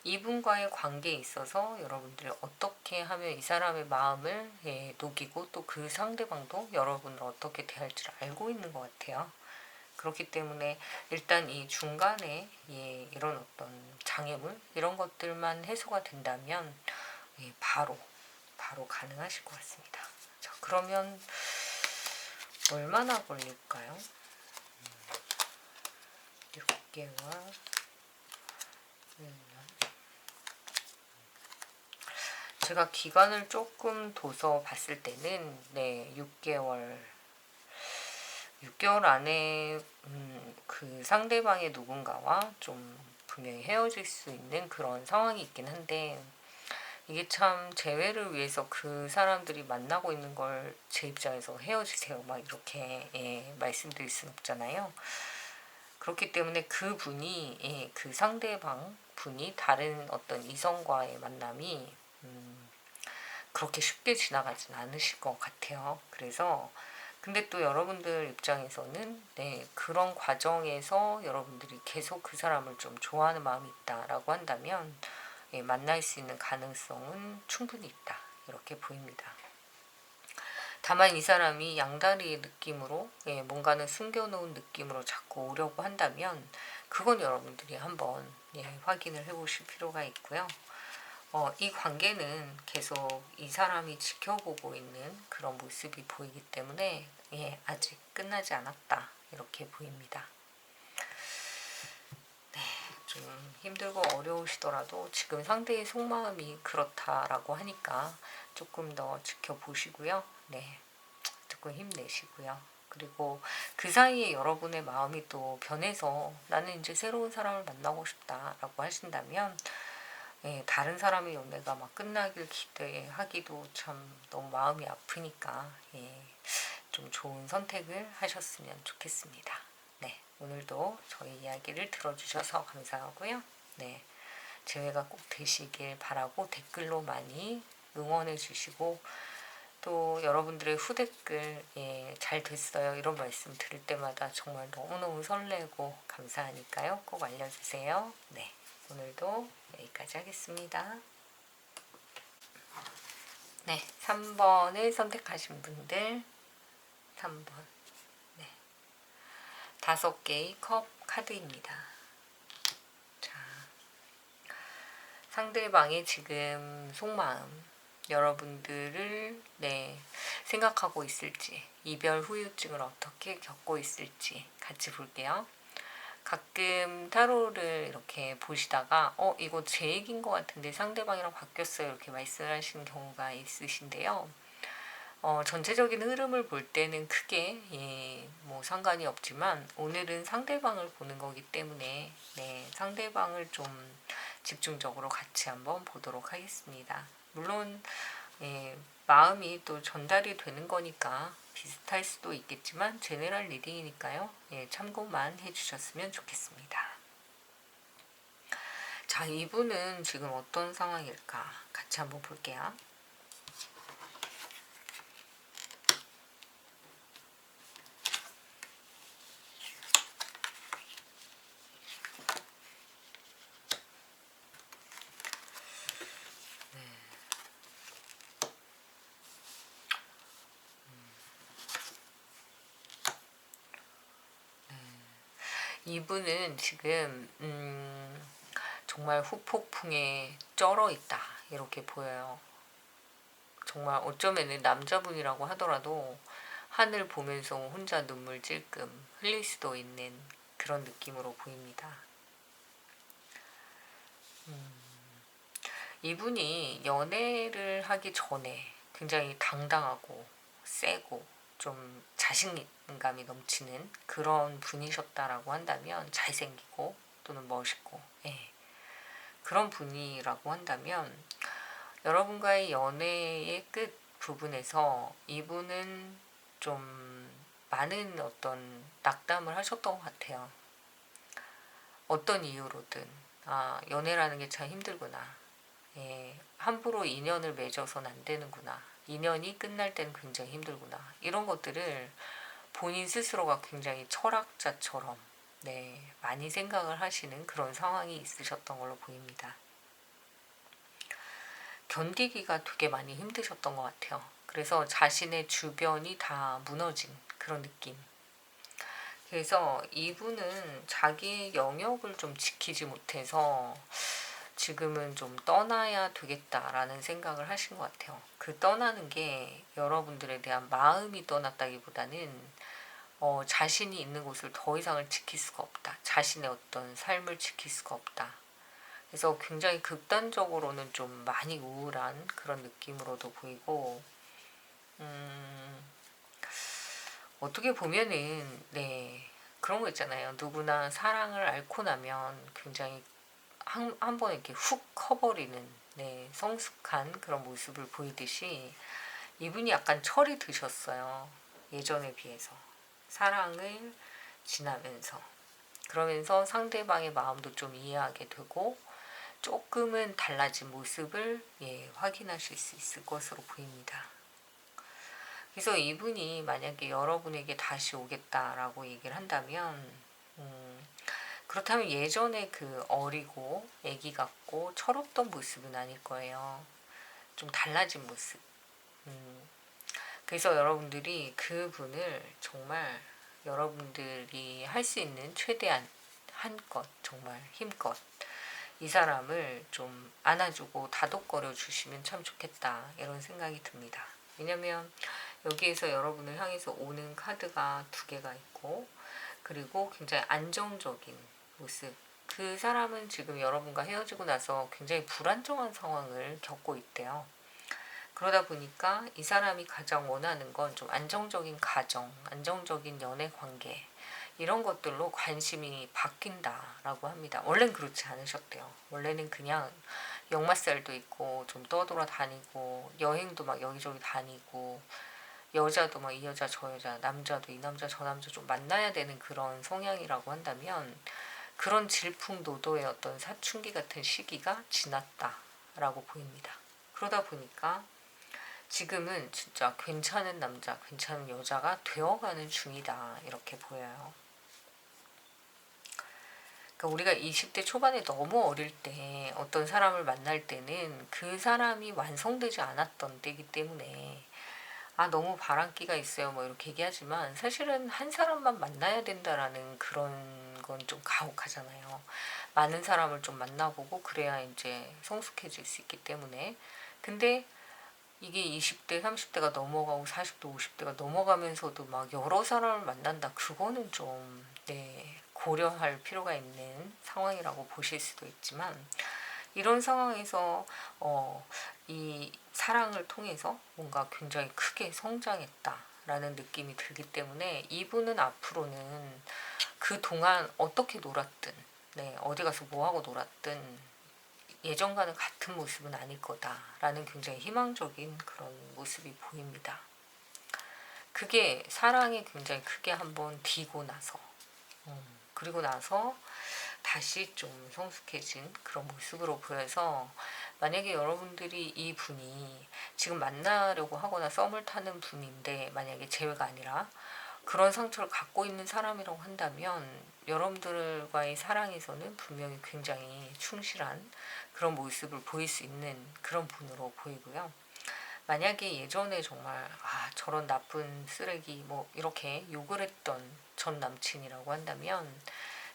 이분과의 관계에 있어서 여러분들이 어떻게 하면 이 사람의 마음을 녹이고 또 그 상대방도 여러분을 어떻게 대할지를 알고 있는 것 같아요. 그렇기 때문에 일단 이 중간에 이런 어떤 장애물 이런 것들만 해소가 된다면 바로 가능하실 것 같습니다. 자, 그러면 얼마나 걸릴까요? 6개월 1년. 제가 기간을 조금 둬서 봤을 때는 6개월 안에 그 상대방의 누군가와 좀 분명히 헤어질 수 있는 그런 상황이 있긴 한데, 이게 참 재회를 위해서 그 사람들이 만나고 있는 걸 제 입장에서 헤어지세요 막 이렇게 말씀드릴 순 없잖아요. 그렇기 때문에 그 분이 그 상대방 분이 다른 어떤 이성과의 만남이 그렇게 쉽게 지나가진 않으실 것 같아요. 그래서 근데 또 여러분들 입장에서는 그런 과정에서 여러분들이 계속 그 사람을 좀 좋아하는 마음이 있다라고 한다면 만날 수 있는 가능성은 충분히 있다 이렇게 보입니다. 다만 이 사람이 양다리의 느낌으로 뭔가는 숨겨놓은 느낌으로 자꾸 오려고 한다면 그건 여러분들이 한번 확인을 해보실 필요가 있고요. 이 관계는 계속 이 사람이 지켜보고 있는 그런 모습이 보이기 때문에 아직 끝나지 않았다 이렇게 보입니다. 네, 좀 힘들고 어려우시더라도 지금 상대의 속마음이 그렇다라고 하니까 조금 더 지켜보시고요. 네, 조금 힘내시고요. 그리고 그 사이에 여러분의 마음이 또 변해서 나는 이제 새로운 사람을 만나고 싶다라고 하신다면 다른 사람의 연애가 막 끝나길 기대하기도 참 너무 마음이 아프니까 좀 좋은 선택을 하셨으면 좋겠습니다. 네, 오늘도 저희 이야기를 들어주셔서 감사하고요. 네, 재회가 꼭 되시길 바라고 댓글로 많이 응원해 주시고 또 여러분들의 후댓글 잘 됐어요 이런 말씀 들을 때마다 정말 너무너무 설레고 감사하니까요. 꼭 알려주세요. 네, 오늘도 여기까지 하겠습니다. 네, 3번을 선택하신 분들 3번 5개의 컵 카드입니다. 자, 상대방의 지금 속마음 여러분들을 생각하고 있을지 이별 후유증을 어떻게 겪고 있을지 같이 볼게요. 가끔 타로를 이렇게 보시다가 이거 제 얘기인 것 같은데 상대방이랑 바뀌었어요 이렇게 말씀을 하시는 경우가 있으신데요. 전체적인 흐름을 볼 때는 크게 뭐 상관이 없지만 오늘은 상대방을 보는 거기 때문에 상대방을 좀 집중적으로 같이 한번 보도록 하겠습니다. 물론 마음이 또 전달이 되는 거니까 비슷할 수도 있겠지만 제네럴 리딩이니까요. 참고만 해주셨으면 좋겠습니다. 자, 이분은 지금 어떤 상황일까 같이 한번 볼게요. 이분은 지금 정말 후폭풍에 쩔어 있다 이렇게 보여요. 정말 어쩌면은 남자분이라고 하더라도 하늘 보면서 혼자 눈물 찔끔 흘릴 수도 있는 그런 느낌으로 보입니다. 이분이 연애를 하기 전에 굉장히 당당하고 세고 좀 자신감이 넘치는 그런 분이셨다라고 한다면, 잘생기고 또는 멋있고, 예, 그런 분이라고 한다면, 여러분과의 연애의 끝 부분에서 이분은 좀 많은 어떤 낙담을 하셨던 것 같아요. 어떤 이유로든 연애라는 게 참 힘들구나, 예, 함부로 인연을 맺어서는 안 되는구나, 인연이 끝날 때는 굉장히 힘들구나, 이런 것들을 본인 스스로가 굉장히 철학자처럼, 네, 많이 생각을 하시는 그런 상황이 있으셨던 걸로 보입니다. 견디기가 되게 많이 힘드셨던 것 같아요. 그래서 자신의 주변이 다 무너진 그런 느낌. 그래서 이분은 자기의 영역을 좀 지키지 못해서 지금은 좀 떠나야 되겠다라는 생각을 하신 것 같아요. 그 떠나는 게 여러분들에 대한 마음이 떠났다기보다는 자신이 있는 곳을 더 이상을 지킬 수가 없다, 자신의 어떤 삶을 지킬 수가 없다. 그래서 굉장히 극단적으로는 좀 많이 우울한 그런 느낌으로도 보이고, 어떻게 보면은, 네, 그런 거 있잖아요. 누구나 사랑을 앓고 나면 굉장히 한번 이렇게 훅 커버리는, 네, 성숙한 그런 모습을 보이듯이 이분이 약간 철이 드셨어요. 예전에 비해서. 사랑을 지나면서. 그러면서 상대방의 마음도 좀 이해하게 되고 조금은 달라진 모습을, 예, 확인하실 수 있을 것으로 보입니다. 그래서 이분이 만약에 여러분에게 다시 오겠다라고 얘기를 한다면, 그렇다면 예전에 그 어리고 애기 같고 철없던 모습은 아닐 거예요. 좀 달라진 모습. 그래서 여러분들이 그분을 정말 여러분들이 할 수 있는 최대한 한껏, 정말 힘껏 이 사람을 좀 안아주고 다독거려 주시면 참 좋겠다, 이런 생각이 듭니다. 왜냐면 여기에서 여러분을 향해서 오는 카드가 두 개가 있고, 그리고 굉장히 안정적인 모습. 그 사람은 지금 여러분과 헤어지고 나서 굉장히 불안정한 상황을 겪고 있대요. 그러다 보니까 이 사람이 가장 원하는 건 좀 안정적인 가정, 안정적인 연애 관계, 이런 것들로 관심이 바뀐다라고 합니다. 원래는 그렇지 않으셨대요. 원래는 그냥 역마살도 있고 좀 떠돌아 다니고 여행도 막 여기저기 다니고 여자도 막 이 여자 저 여자, 남자도 이 남자 저 남자 좀 만나야 되는 그런 성향이라고 한다면, 그런 질풍노도의 어떤 사춘기 같은 시기가 지났다라고 보입니다. 그러다 보니까 지금은 진짜 괜찮은 남자, 괜찮은 여자가 되어가는 중이다, 이렇게 보여요. 그러니까 우리가 20대 초반에 너무 어릴 때 어떤 사람을 만날 때는 그 사람이 완성되지 않았던 때이기 때문에 너무 바람기가 있어요 뭐 이렇게 얘기하지만, 사실은 한 사람만 만나야 된다라는 그런 건 좀 가혹하잖아요. 많은 사람을 좀 만나보고 그래야 이제 성숙해질 수 있기 때문에. 근데 이게 20대 30대가 넘어가고 40대 50대가 넘어가면서도 막 여러 사람을 만난다, 그거는 좀, 네, 고려할 필요가 있는 상황이라고 보실 수도 있지만, 이런 상황에서 이 사랑을 통해서 뭔가 굉장히 크게 성장했다라는 느낌이 들기 때문에, 이분은 앞으로는 그동안 어떻게 놀았든, 네, 어디 가서 뭐하고 놀았든 예전과는 같은 모습은 아닐 거다라는 굉장히 희망적인 그런 모습이 보입니다. 그게 사랑이 굉장히 크게 한번 디고 나서, 그리고 나서 다시 좀 성숙해진 그런 모습으로 보여서, 만약에 여러분들이 이 분이 지금 만나려고 하거나 썸을 타는 분인데 만약에 재회가 아니라 그런 상처를 갖고 있는 사람이라고 한다면, 여러분들과의 사랑에서는 분명히 굉장히 충실한 그런 모습을 보일 수 있는 그런 분으로 보이고요. 만약에 예전에 정말 저런 나쁜 쓰레기 뭐 이렇게 욕을 했던 전 남친이라고 한다면,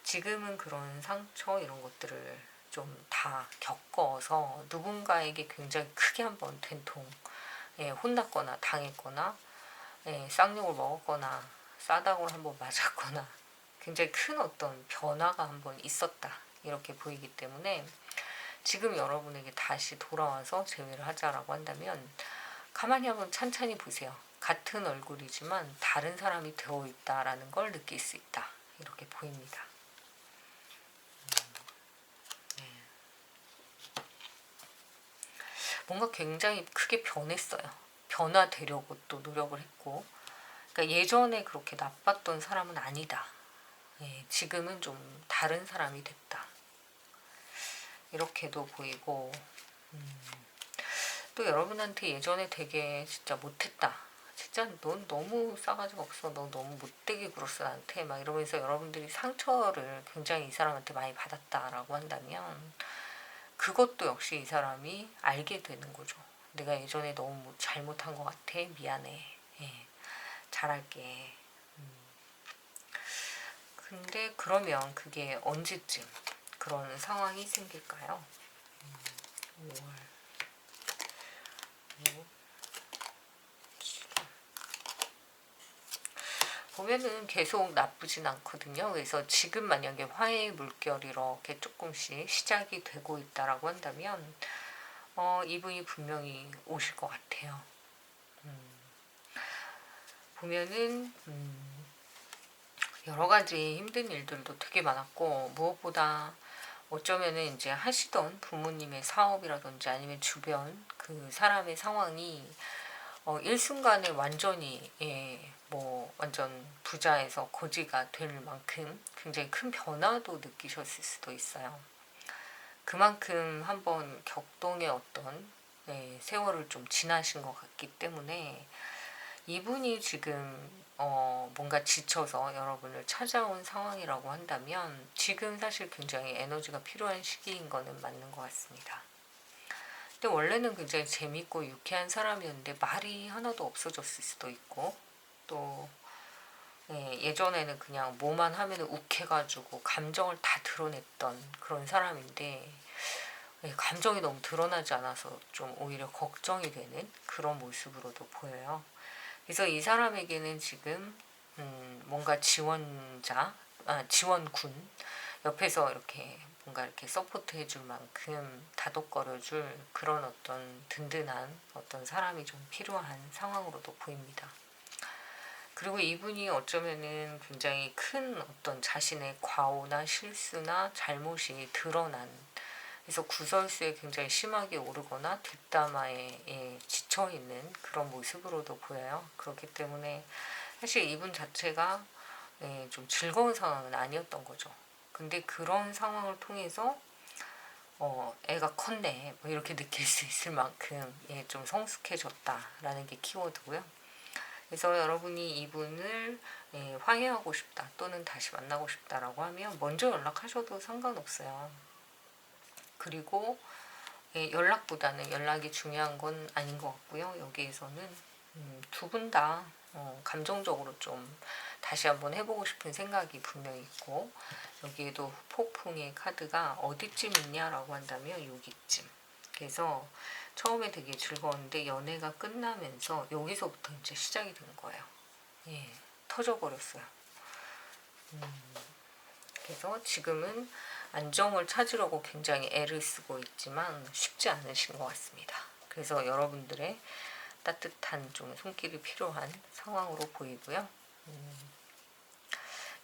지금은 그런 상처 이런 것들을 좀 다 겪어서 누군가에게 굉장히 크게 한번 된통 혼났거나 당했거나 쌍욕을 먹었거나 싸다구를 한번 맞았거나 굉장히 큰 어떤 변화가 한번 있었다 이렇게 보이기 때문에 지금 여러분에게 다시 돌아와서 재회를 하자라고 한다면 가만히 한번 찬찬히 보세요. 같은 얼굴이지만 다른 사람이 되어 있다라는 걸 느낄 수 있다 이렇게 보입니다. 뭔가 굉장히 크게 변했어요. 변화되려고 또 노력을 했고, 그러니까 예전에 그렇게 나빴던 사람은 아니다. 지금은 좀 다른 사람이 됐다. 이렇게도 보이고, 또 여러분한테 예전에 되게 진짜 못했다. 진짜 넌 너무 싸가지가 없어. 너 너무 못되게 굴었어 나한테. 막 이러면서 여러분들이 상처를 굉장히 이 사람한테 많이 받았다라고 한다면 그것도 역시 이 사람이 알게 되는 거죠. 내가 예전에 너무 잘못한 것 같아. 미안해. 잘할게. 근데 그러면 그게 언제쯤 그런 상황이 생길까요? 5월, 6, 7. 보면은 계속 나쁘진 않거든요. 그래서 지금 만약에 화해의 물결이 이렇게 조금씩 시작이 되고 있다라고 한다면 이분이 분명히 오실 것 같아요. 보면은 여러 가지 힘든 일들도 되게 많았고 무엇보다 어쩌면은 이제 하시던 부모님의 사업이라든지 아니면 주변 그 사람의 상황이 일순간에 완전히 뭐 완전 부자에서 거지가 될 만큼 굉장히 큰 변화도 느끼셨을 수도 있어요. 그만큼 한번 격동의 어떤 세월을 좀 지나신 것 같기 때문에 이분이 지금 뭔가 지쳐서 여러분을 찾아온 상황이라고 한다면 지금 사실 굉장히 에너지가 필요한 시기인 거는 맞는 것 같습니다. 근데 원래는 굉장히 재밌고 유쾌한 사람이었는데 말이 하나도 없어졌을 수도 있고 또 예전에는 그냥 뭐만 하면 욱해가지고 감정을 다 드러냈던 그런 사람인데 감정이 너무 드러나지 않아서 좀 오히려 걱정이 되는 그런 모습으로도 보여요. 그래서 이 사람에게는 지금 뭔가 지원군 옆에서 이렇게 뭔가 이렇게 서포트 해줄 만큼 다독거려줄 그런 어떤 든든한 어떤 사람이 좀 필요한 상황으로도 보입니다. 그리고 이분이 어쩌면은 굉장히 큰 어떤 자신의 과오나 실수나 잘못이 드러난 그래서 구설수에 굉장히 심하게 오르거나 뒷담화에 지쳐있는 그런 모습으로도 보여요. 그렇기 때문에 사실 이분 자체가 좀 즐거운 상황은 아니었던 거죠. 근데 그런 상황을 통해서 애가 컸네 뭐 이렇게 느낄 수 있을 만큼 좀 성숙해졌다라는 게 키워드고요. 그래서 여러분이 이분을 화해하고 싶다 또는 다시 만나고 싶다라고 하면 먼저 연락하셔도 상관없어요. 그리고 연락보다는 연락이 중요한 건 아닌 것 같고요. 여기에서는 두 분 다 감정적으로 좀 다시 한번 해보고 싶은 생각이 분명히 있고 여기에도 폭풍의 카드가 어디쯤 있냐라고 한다면 여기쯤. 그래서 처음에 되게 즐거웠는데 연애가 끝나면서 여기서부터 이제 시작이 된 거예요. 터져버렸어요. 그래서 지금은 안정을 찾으려고 굉장히 애를 쓰고 있지만 쉽지 않으신 것 같습니다. 그래서 여러분들의 따뜻한 좀 손길이 필요한 상황으로 보이고요.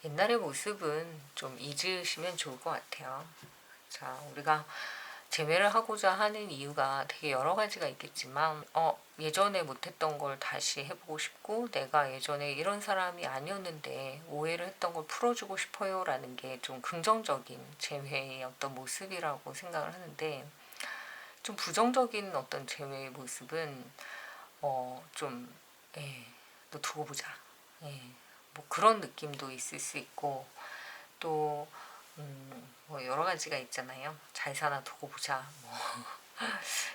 옛날의 모습은 좀 잊으시면 좋을 것 같아요. 자, 우리가 재회를 하고자 하는 이유가 되게 여러 가지가 있겠지만 예전에 못했던 걸 다시 해보고 싶고 내가 예전에 이런 사람이 아니었는데 오해를 했던 걸 풀어주고 싶어요 라는 게 좀 긍정적인 재회의 어떤 모습이라고 생각을 하는데 좀 부정적인 어떤 재회의 모습은 좀 너 두고 보자 뭐 그런 느낌도 있을 수 있고 또 뭐 여러 가지가 있잖아요. 잘 사나 두고 보자. 뭐.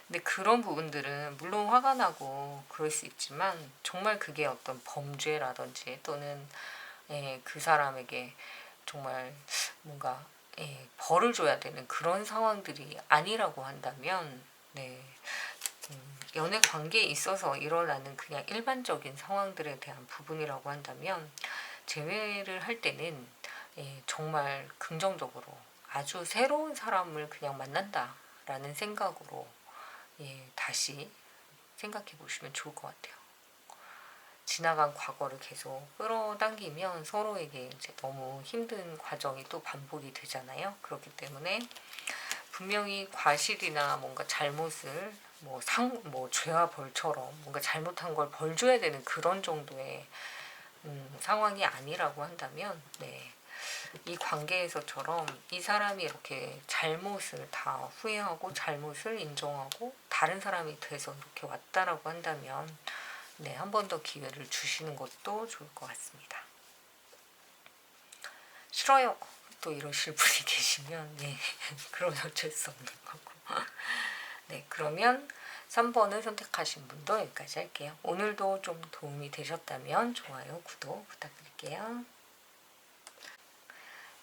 근데 그런 부분들은 물론 화가 나고 그럴 수 있지만 정말 그게 어떤 범죄라든지 또는 그 사람에게 정말 뭔가 벌을 줘야 되는 그런 상황들이 아니라고 한다면, 네, 연애 관계에 있어서 일어나는 그냥 일반적인 상황들에 대한 부분이라고 한다면, 재회를 할 때는 정말 긍정적으로 아주 새로운 사람을 그냥 만난다라는 생각으로 다시 생각해 보시면 좋을 것 같아요. 지나간 과거를 계속 끌어당기면 서로에게 이제 너무 힘든 과정이 또 반복이 되잖아요. 그렇기 때문에 분명히 과실이나 뭔가 잘못을 뭐 죄와 벌처럼 뭔가 잘못한 걸 벌 줘야 되는 그런 정도의 상황이 아니라고 한다면, 네, 이 관계에서처럼 이 사람이 이렇게 잘못을 다 후회하고 잘못을 인정하고 다른 사람이 돼서 이렇게 왔다라고 한다면, 네, 한 번 더 기회를 주시는 것도 좋을 것 같습니다. 싫어요 또 이러실 분이 계시면, 네, 그럼 어쩔 수 없는 거고. 네, 그러면 3번을 선택하신 분도 여기까지 할게요. 오늘도 좀 도움이 되셨다면 좋아요, 구독 부탁드릴게요.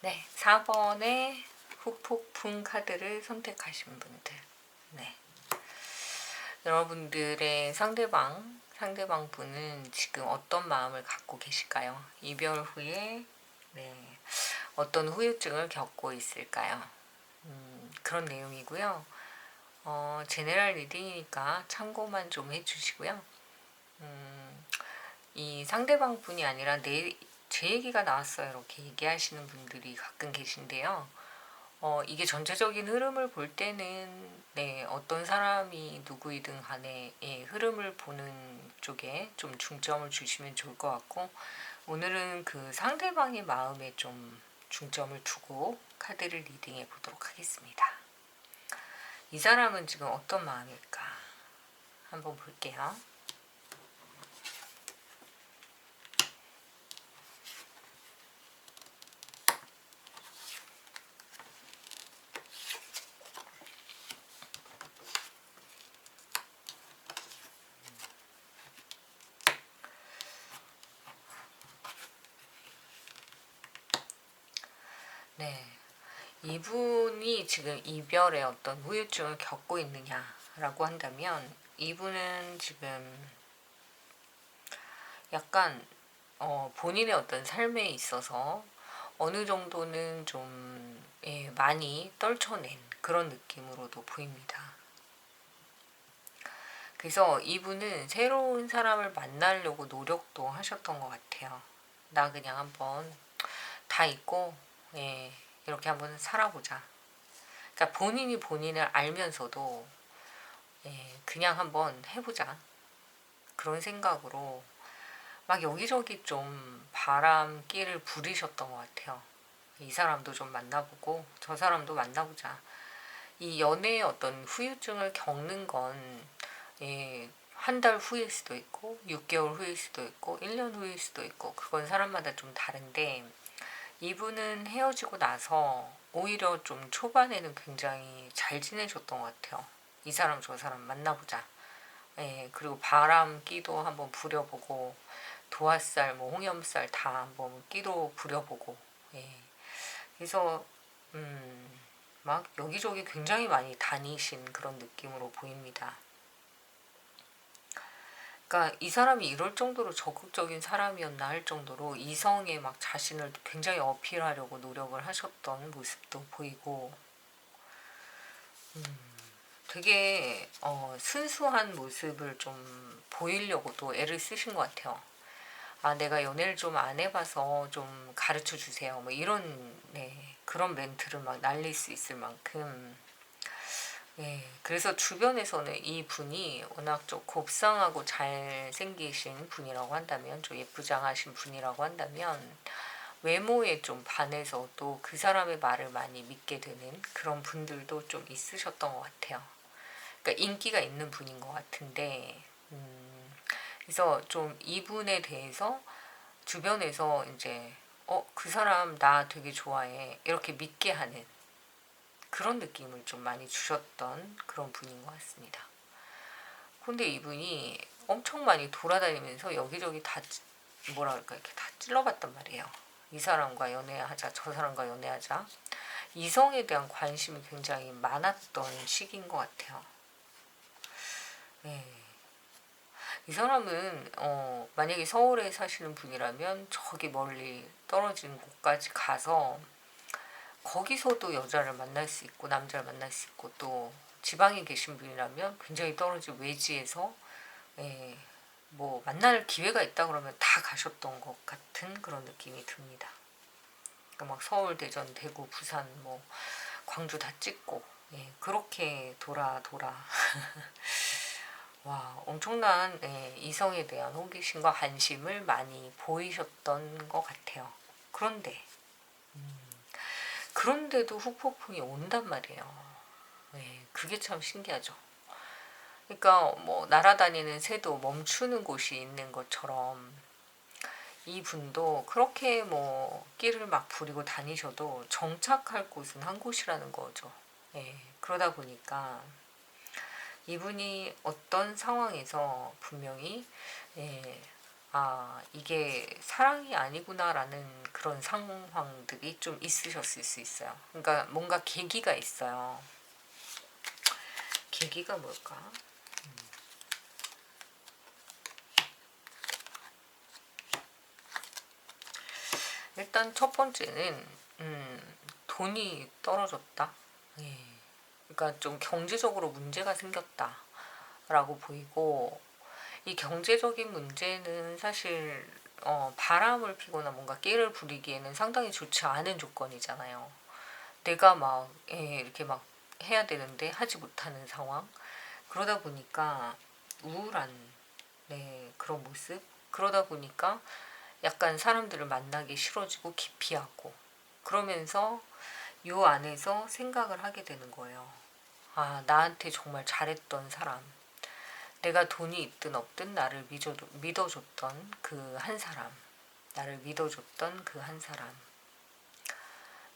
네, 4번의 후폭풍 카드를 선택하신 분들. 네. 여러분들의 상대방 분은 지금 어떤 마음을 갖고 계실까요? 이별 후에 어떤 후유증을 겪고 있을까요? 그런 내용이고요. 제네럴 리딩이니까 참고만 좀 해주시고요. 이 상대방 분이 아니라 제 얘기가 나왔어요, 이렇게 얘기하시는 분들이 가끔 계신데요. 이게 전체적인 흐름을 볼 때는, 네, 어떤 사람이 누구이든 간에 흐름을 보는 쪽에 좀 중점을 주시면 좋을 것 같고, 오늘은 그 상대방의 마음에 좀 중점을 두고 카드를 리딩해 보도록 하겠습니다. 이 사람은 지금 어떤 마음일까? 한번 볼게요. 네, 이분이 지금 이별의 어떤 후유증을 겪고 있느냐라고 한다면, 이분은 지금 약간 본인의 어떤 삶에 있어서 어느 정도는 좀 많이 떨쳐낸 그런 느낌으로도 보입니다. 그래서 이분은 새로운 사람을 만나려고 노력도 하셨던 것 같아요. 나 그냥 한번 다 잊고 이렇게 한번 살아보자. 그러니까 본인이 본인을 알면서도 그냥 한번 해보자, 그런 생각으로 막 여기저기 좀 바람기를 부리셨던 것 같아요. 이 사람도 좀 만나보고 저 사람도 만나보자. 이 연애의 어떤 후유증을 겪는 건 한 달 후일 수도 있고 6개월 후일 수도 있고 1년 후일 수도 있고, 그건 사람마다 좀 다른데, 이분은 헤어지고 나서 오히려 좀 초반에는 굉장히 잘 지내셨던 것 같아요. 이 사람 저 사람 만나보자. 그리고 바람기도 한번 부려보고, 도화살, 뭐 홍염살 다 한번 끼도 부려보고, 그래서 막 여기저기 굉장히 많이 다니신 그런 느낌으로 보입니다. 그러니까 이 사람이 이럴 정도로 적극적인 사람이었나 할 정도로 이성에 막 자신을 굉장히 어필하려고 노력을 하셨던 모습도 보이고, 되게 순수한 모습을 좀 보이려고도 애를 쓰신 것 같아요. 아, 내가 연애를 좀 안 해봐서 좀 가르쳐 주세요, 뭐 이런, 네, 그런 멘트를 막 날릴 수 있을 만큼. 그래서 주변에서는 이 분이 워낙 좀 곱상하고 잘생기신 분이라고 한다면, 좀 예쁘장하신 분이라고 한다면, 외모에 좀 반해서 또 그 사람의 말을 많이 믿게 되는 그런 분들도 좀 있으셨던 것 같아요. 그러니까 인기가 있는 분인 것 같은데, 그래서 좀 이분에 대해서 주변에서 이제 그 사람 나 되게 좋아해, 이렇게 믿게 하는 그런 느낌을 좀 많이 주셨던 그런 분인 것 같습니다. 근데 이분이 엄청 많이 돌아다니면서 여기저기 다 뭐라 그럴까, 이렇게 다 찔러봤단 말이에요. 이 사람과 연애하자, 저 사람과 연애하자. 이성에 대한 관심이 굉장히 많았던 시기인 것 같아요. 네. 이 사람은 만약에 서울에 사시는 분이라면 저기 멀리 떨어진 곳까지 가서 거기서도 여자를 만날 수 있고 남자를 만날 수 있고, 또 지방에 계신 분이라면 굉장히 떨어진 외지에서 뭐 만날 기회가 있다 그러면 다 가셨던 것 같은 그런 느낌이 듭니다. 그러니까 막 서울, 대전, 대구, 부산, 뭐 광주 다 찍고 그렇게 돌아 와, 엄청난 이성에 대한 호기심과 관심을 많이 보이셨던 것 같아요. 그런데도 후폭풍이 온단 말이에요. 그게 참 신기하죠. 그러니까 뭐 날아다니는 새도 멈추는 곳이 있는 것처럼 이분도 그렇게 뭐 끼를 막 부리고 다니셔도 정착할 곳은 한 곳이라는 거죠. 그러다 보니까 이분이 어떤 상황에서 분명히 이게 사랑이 아니구나라는 그런 상황들이 좀 있으셨을 수 있어요. 그러니까 뭔가 계기가 있어요. 계기가 뭘까? 일단 첫 번째는 돈이 떨어졌다. 그러니까 좀 경제적으로 문제가 생겼다라고 보이고, 이 경제적인 문제는 사실 바람을 피거나 뭔가 깨를 부리기에는 상당히 좋지 않은 조건이잖아요. 내가 막 이렇게 막 해야 되는데 하지 못하는 상황. 그러다 보니까 우울한 그런 모습. 그러다 보니까 약간 사람들을 만나기 싫어지고 기피하고, 그러면서 요 안에서 생각을 하게 되는 거예요. 나한테 정말 잘했던 사람, 내가 돈이 있든 없든 나를 믿어줬던 그 한 사람, 나를 믿어줬던 그 한 사람,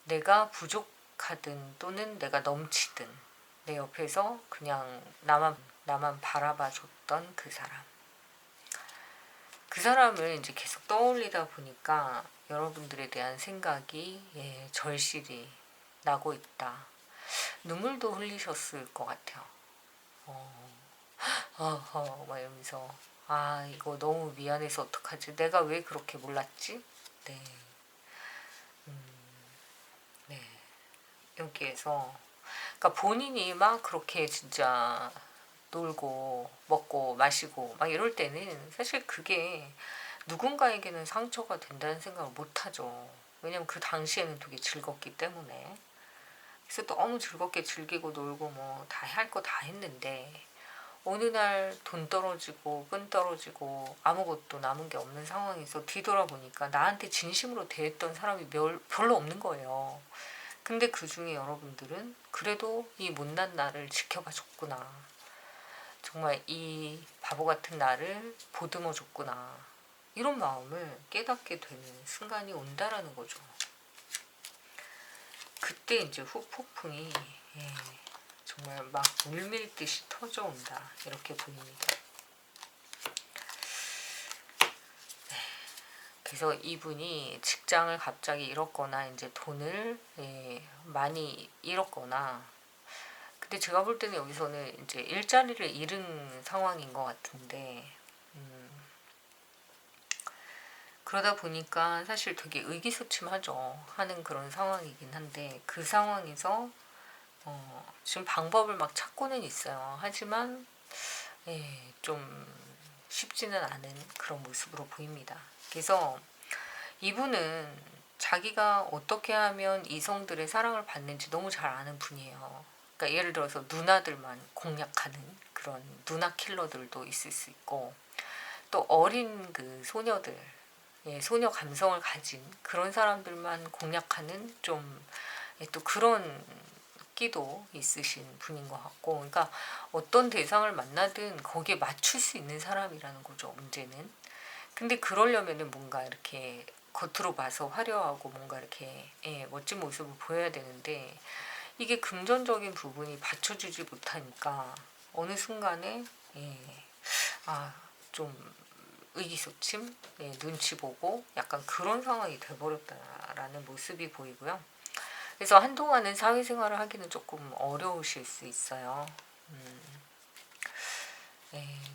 내가 부족하든 또는 내가 넘치든 내 옆에서 그냥 나만 바라봐 줬던 그 사람. 그 사람을 이제 계속 떠올리다 보니까 여러분들에 대한 생각이 절실히 나고 있다. 눈물도 흘리셨을 것 같아요. 막 이러면서 이거 너무 미안해서 어떡하지? 내가 왜 그렇게 몰랐지? 네. 네. 여기에서 그러니까 본인이 막 그렇게 진짜 놀고 먹고 마시고 막 이럴 때는 사실 그게 누군가에게는 상처가 된다는 생각을 못 하죠. 왜냐면 그 당시에는 되게 즐겁기 때문에. 그래서 너무 즐겁게 즐기고 놀고 뭐 다 할 거 다 했는데, 어느 날 돈 떨어지고 끈 떨어지고 아무것도 남은 게 없는 상황에서 뒤돌아보니까 나한테 진심으로 대했던 사람이 별로 없는 거예요. 근데 그 중에 여러분들은 그래도 이 못난 나를 지켜봐 줬구나. 정말 이 바보 같은 나를 보듬어 줬구나. 이런 마음을 깨닫게 되는 순간이 온다라는 거죠. 그때 이제 후폭풍이 정말 막 물밀듯이 터져온다, 이렇게 보입니다. 그래서 이분이 직장을 갑자기 잃었거나 이제 돈을 많이 잃었거나, 근데 제가 볼 때는 여기서는 이제 일자리를 잃은 상황인 것 같은데, 그러다 보니까 사실 되게 의기소침하죠. 하는 그런 상황이긴 한데, 그 상황에서 지금 방법을 막 찾고는 있어요. 하지만 좀 쉽지는 않은 그런 모습으로 보입니다. 그래서 이분은 자기가 어떻게 하면 이성들의 사랑을 받는지 너무 잘 아는 분이에요. 그러니까 예를 들어서 누나들만 공략하는 그런 누나 킬러들도 있을 수 있고, 또 어린 그 소녀들, 소녀 감성을 가진 그런 사람들만 공략하는 좀 또 그런 끼도 있으신 분인 것 같고, 그러니까 어떤 대상을 만나든 거기에 맞출 수 있는 사람이라는 거죠, 문제는. 근데 그러려면은 뭔가 이렇게 겉으로 봐서 화려하고 뭔가 이렇게 멋진 모습을 보여야 되는데, 이게 금전적인 부분이 받쳐주지 못하니까 어느 순간에 좀 의기소침, 눈치 보고 약간 그런 상황이 돼버렸다라는 모습이 보이고요. 그래서 한동안은 사회생활을 하기는 조금 어려우실 수 있어요.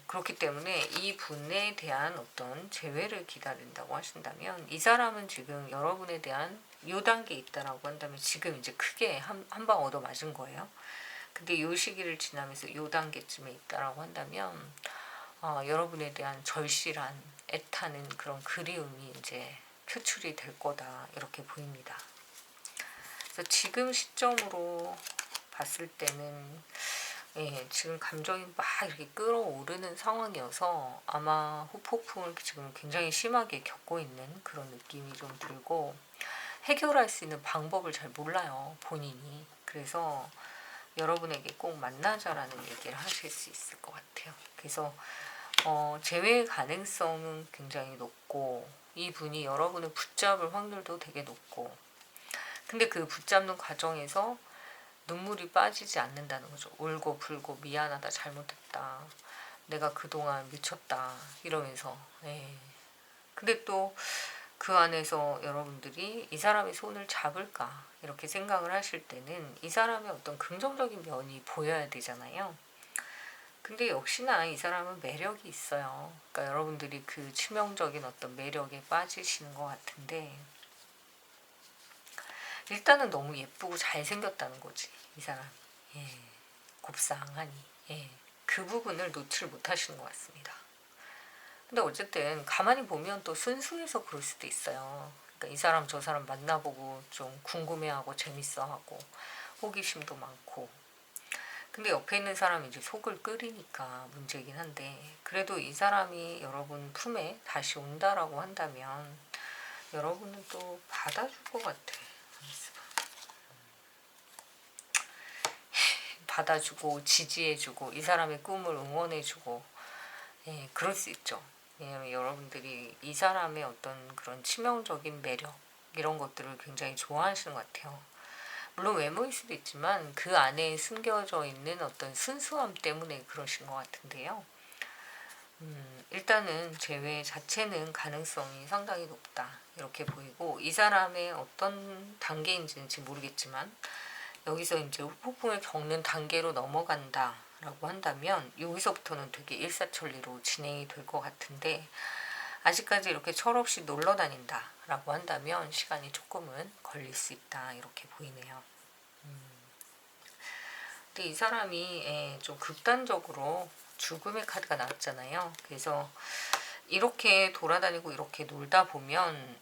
그렇기 때문에 이 분에 대한 어떤 재회를 기다린다고 하신다면, 이 사람은 지금 여러분에 대한 요 단계에 있다라고 한다면 지금 이제 크게 한 방 얻어 맞은 거예요. 근데 요 시기를 지나면서 요 단계쯤에 있다라고 한다면 여러분에 대한 절실한 애타는 그런 그리움이 이제 표출이 될 거다, 이렇게 보입니다. 그래서 지금 시점으로 봤을 때는 지금 감정이 막 이렇게 끌어오르는 상황이어서 아마 후폭풍을 지금 굉장히 심하게 겪고 있는 그런 느낌이 좀 들고, 해결할 수 있는 방법을 잘 몰라요, 본인이. 그래서 여러분에게 꼭 만나자라는 얘기를 하실 수 있을 것 같아요. 그래서 재회 가능성은 굉장히 높고, 이 분이 여러분을 붙잡을 확률도 되게 높고, 근데 그 붙잡는 과정에서 눈물이 빠지지 않는다는 거죠. 울고 불고 미안하다, 잘못했다, 내가 그동안 미쳤다, 이러면서. 근데 또 그 안에서 여러분들이 이 사람의 손을 잡을까 이렇게 생각을 하실 때는 이 사람의 어떤 긍정적인 면이 보여야 되잖아요. 근데 역시나 이 사람은 매력이 있어요. 그러니까 여러분들이 그 치명적인 어떤 매력에 빠지시는 것 같은데, 일단은 너무 예쁘고 잘생겼다는 거지, 이 사람. 곱상하니. 그 부분을 노출 못 하시는 것 같습니다. 근데 어쨌든 가만히 보면 또 순수해서 그럴 수도 있어요. 그러니까 이 사람 저 사람 만나보고 좀 궁금해하고 재밌어하고 호기심도 많고. 근데 옆에 있는 사람이 이제 속을 끓이니까 문제긴 한데, 그래도 이 사람이 여러분 품에 다시 온다라고 한다면 여러분은 또 받아줄 것 같아. 받아주고 지지해주고 이 사람의 꿈을 응원해주고, 그럴 수 있죠. 왜냐면 여러분들이 이 사람의 어떤 그런 치명적인 매력, 이런 것들을 굉장히 좋아하시는 것 같아요. 물론 외모일 수도 있지만 그 안에 숨겨져 있는 어떤 순수함 때문에 그러신 것 같은데요. 일단은 재회 자체는 가능성이 상당히 높다, 이렇게 보이고, 이 사람의 어떤 단계인지는 모르겠지만 여기서 이제 후폭풍을 겪는 단계로 넘어간다 라고 한다면 여기서부터는 되게 일사천리로 진행이 될 것 같은데, 아직까지 이렇게 철없이 놀러 다닌다 라고 한다면 시간이 조금은 걸릴 수 있다, 이렇게 보이네요. 근데 이 사람이 좀 극단적으로 죽음의 카드가 나왔잖아요. 그래서 이렇게 돌아다니고 이렇게 놀다 보면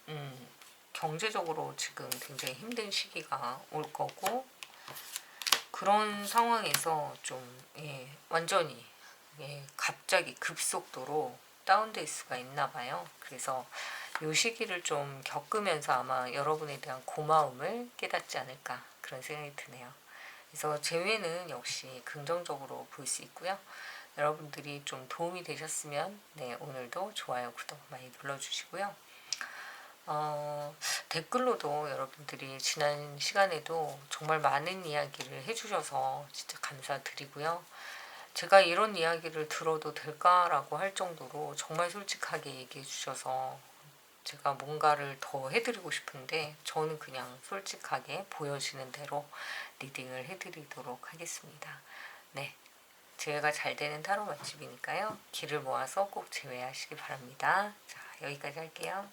경제적으로 지금 굉장히 힘든 시기가 올 거고, 그런 상황에서 좀 완전히 갑자기 급속도로 다운될 수가 있나 봐요. 그래서 이 시기를 좀 겪으면서 아마 여러분에 대한 고마움을 깨닫지 않을까, 그런 생각이 드네요. 그래서 재회는 역시 긍정적으로 볼 수 있고요. 여러분들이 좀 도움이 되셨으면 오늘도 좋아요, 구독 많이 눌러주시고요. 댓글로도 여러분들이 지난 시간에도 정말 많은 이야기를 해주셔서 진짜 감사드리고요. 제가 이런 이야기를 들어도 될까라고 할 정도로 정말 솔직하게 얘기해 주셔서 제가 뭔가를 더 해드리고 싶은데, 저는 그냥 솔직하게 보여지는 대로 리딩을 해드리도록 하겠습니다. 재회가 잘 되는 타로 맛집이니까요. 기를 모아서 꼭 재회하시기 바랍니다. 자, 여기까지 할게요.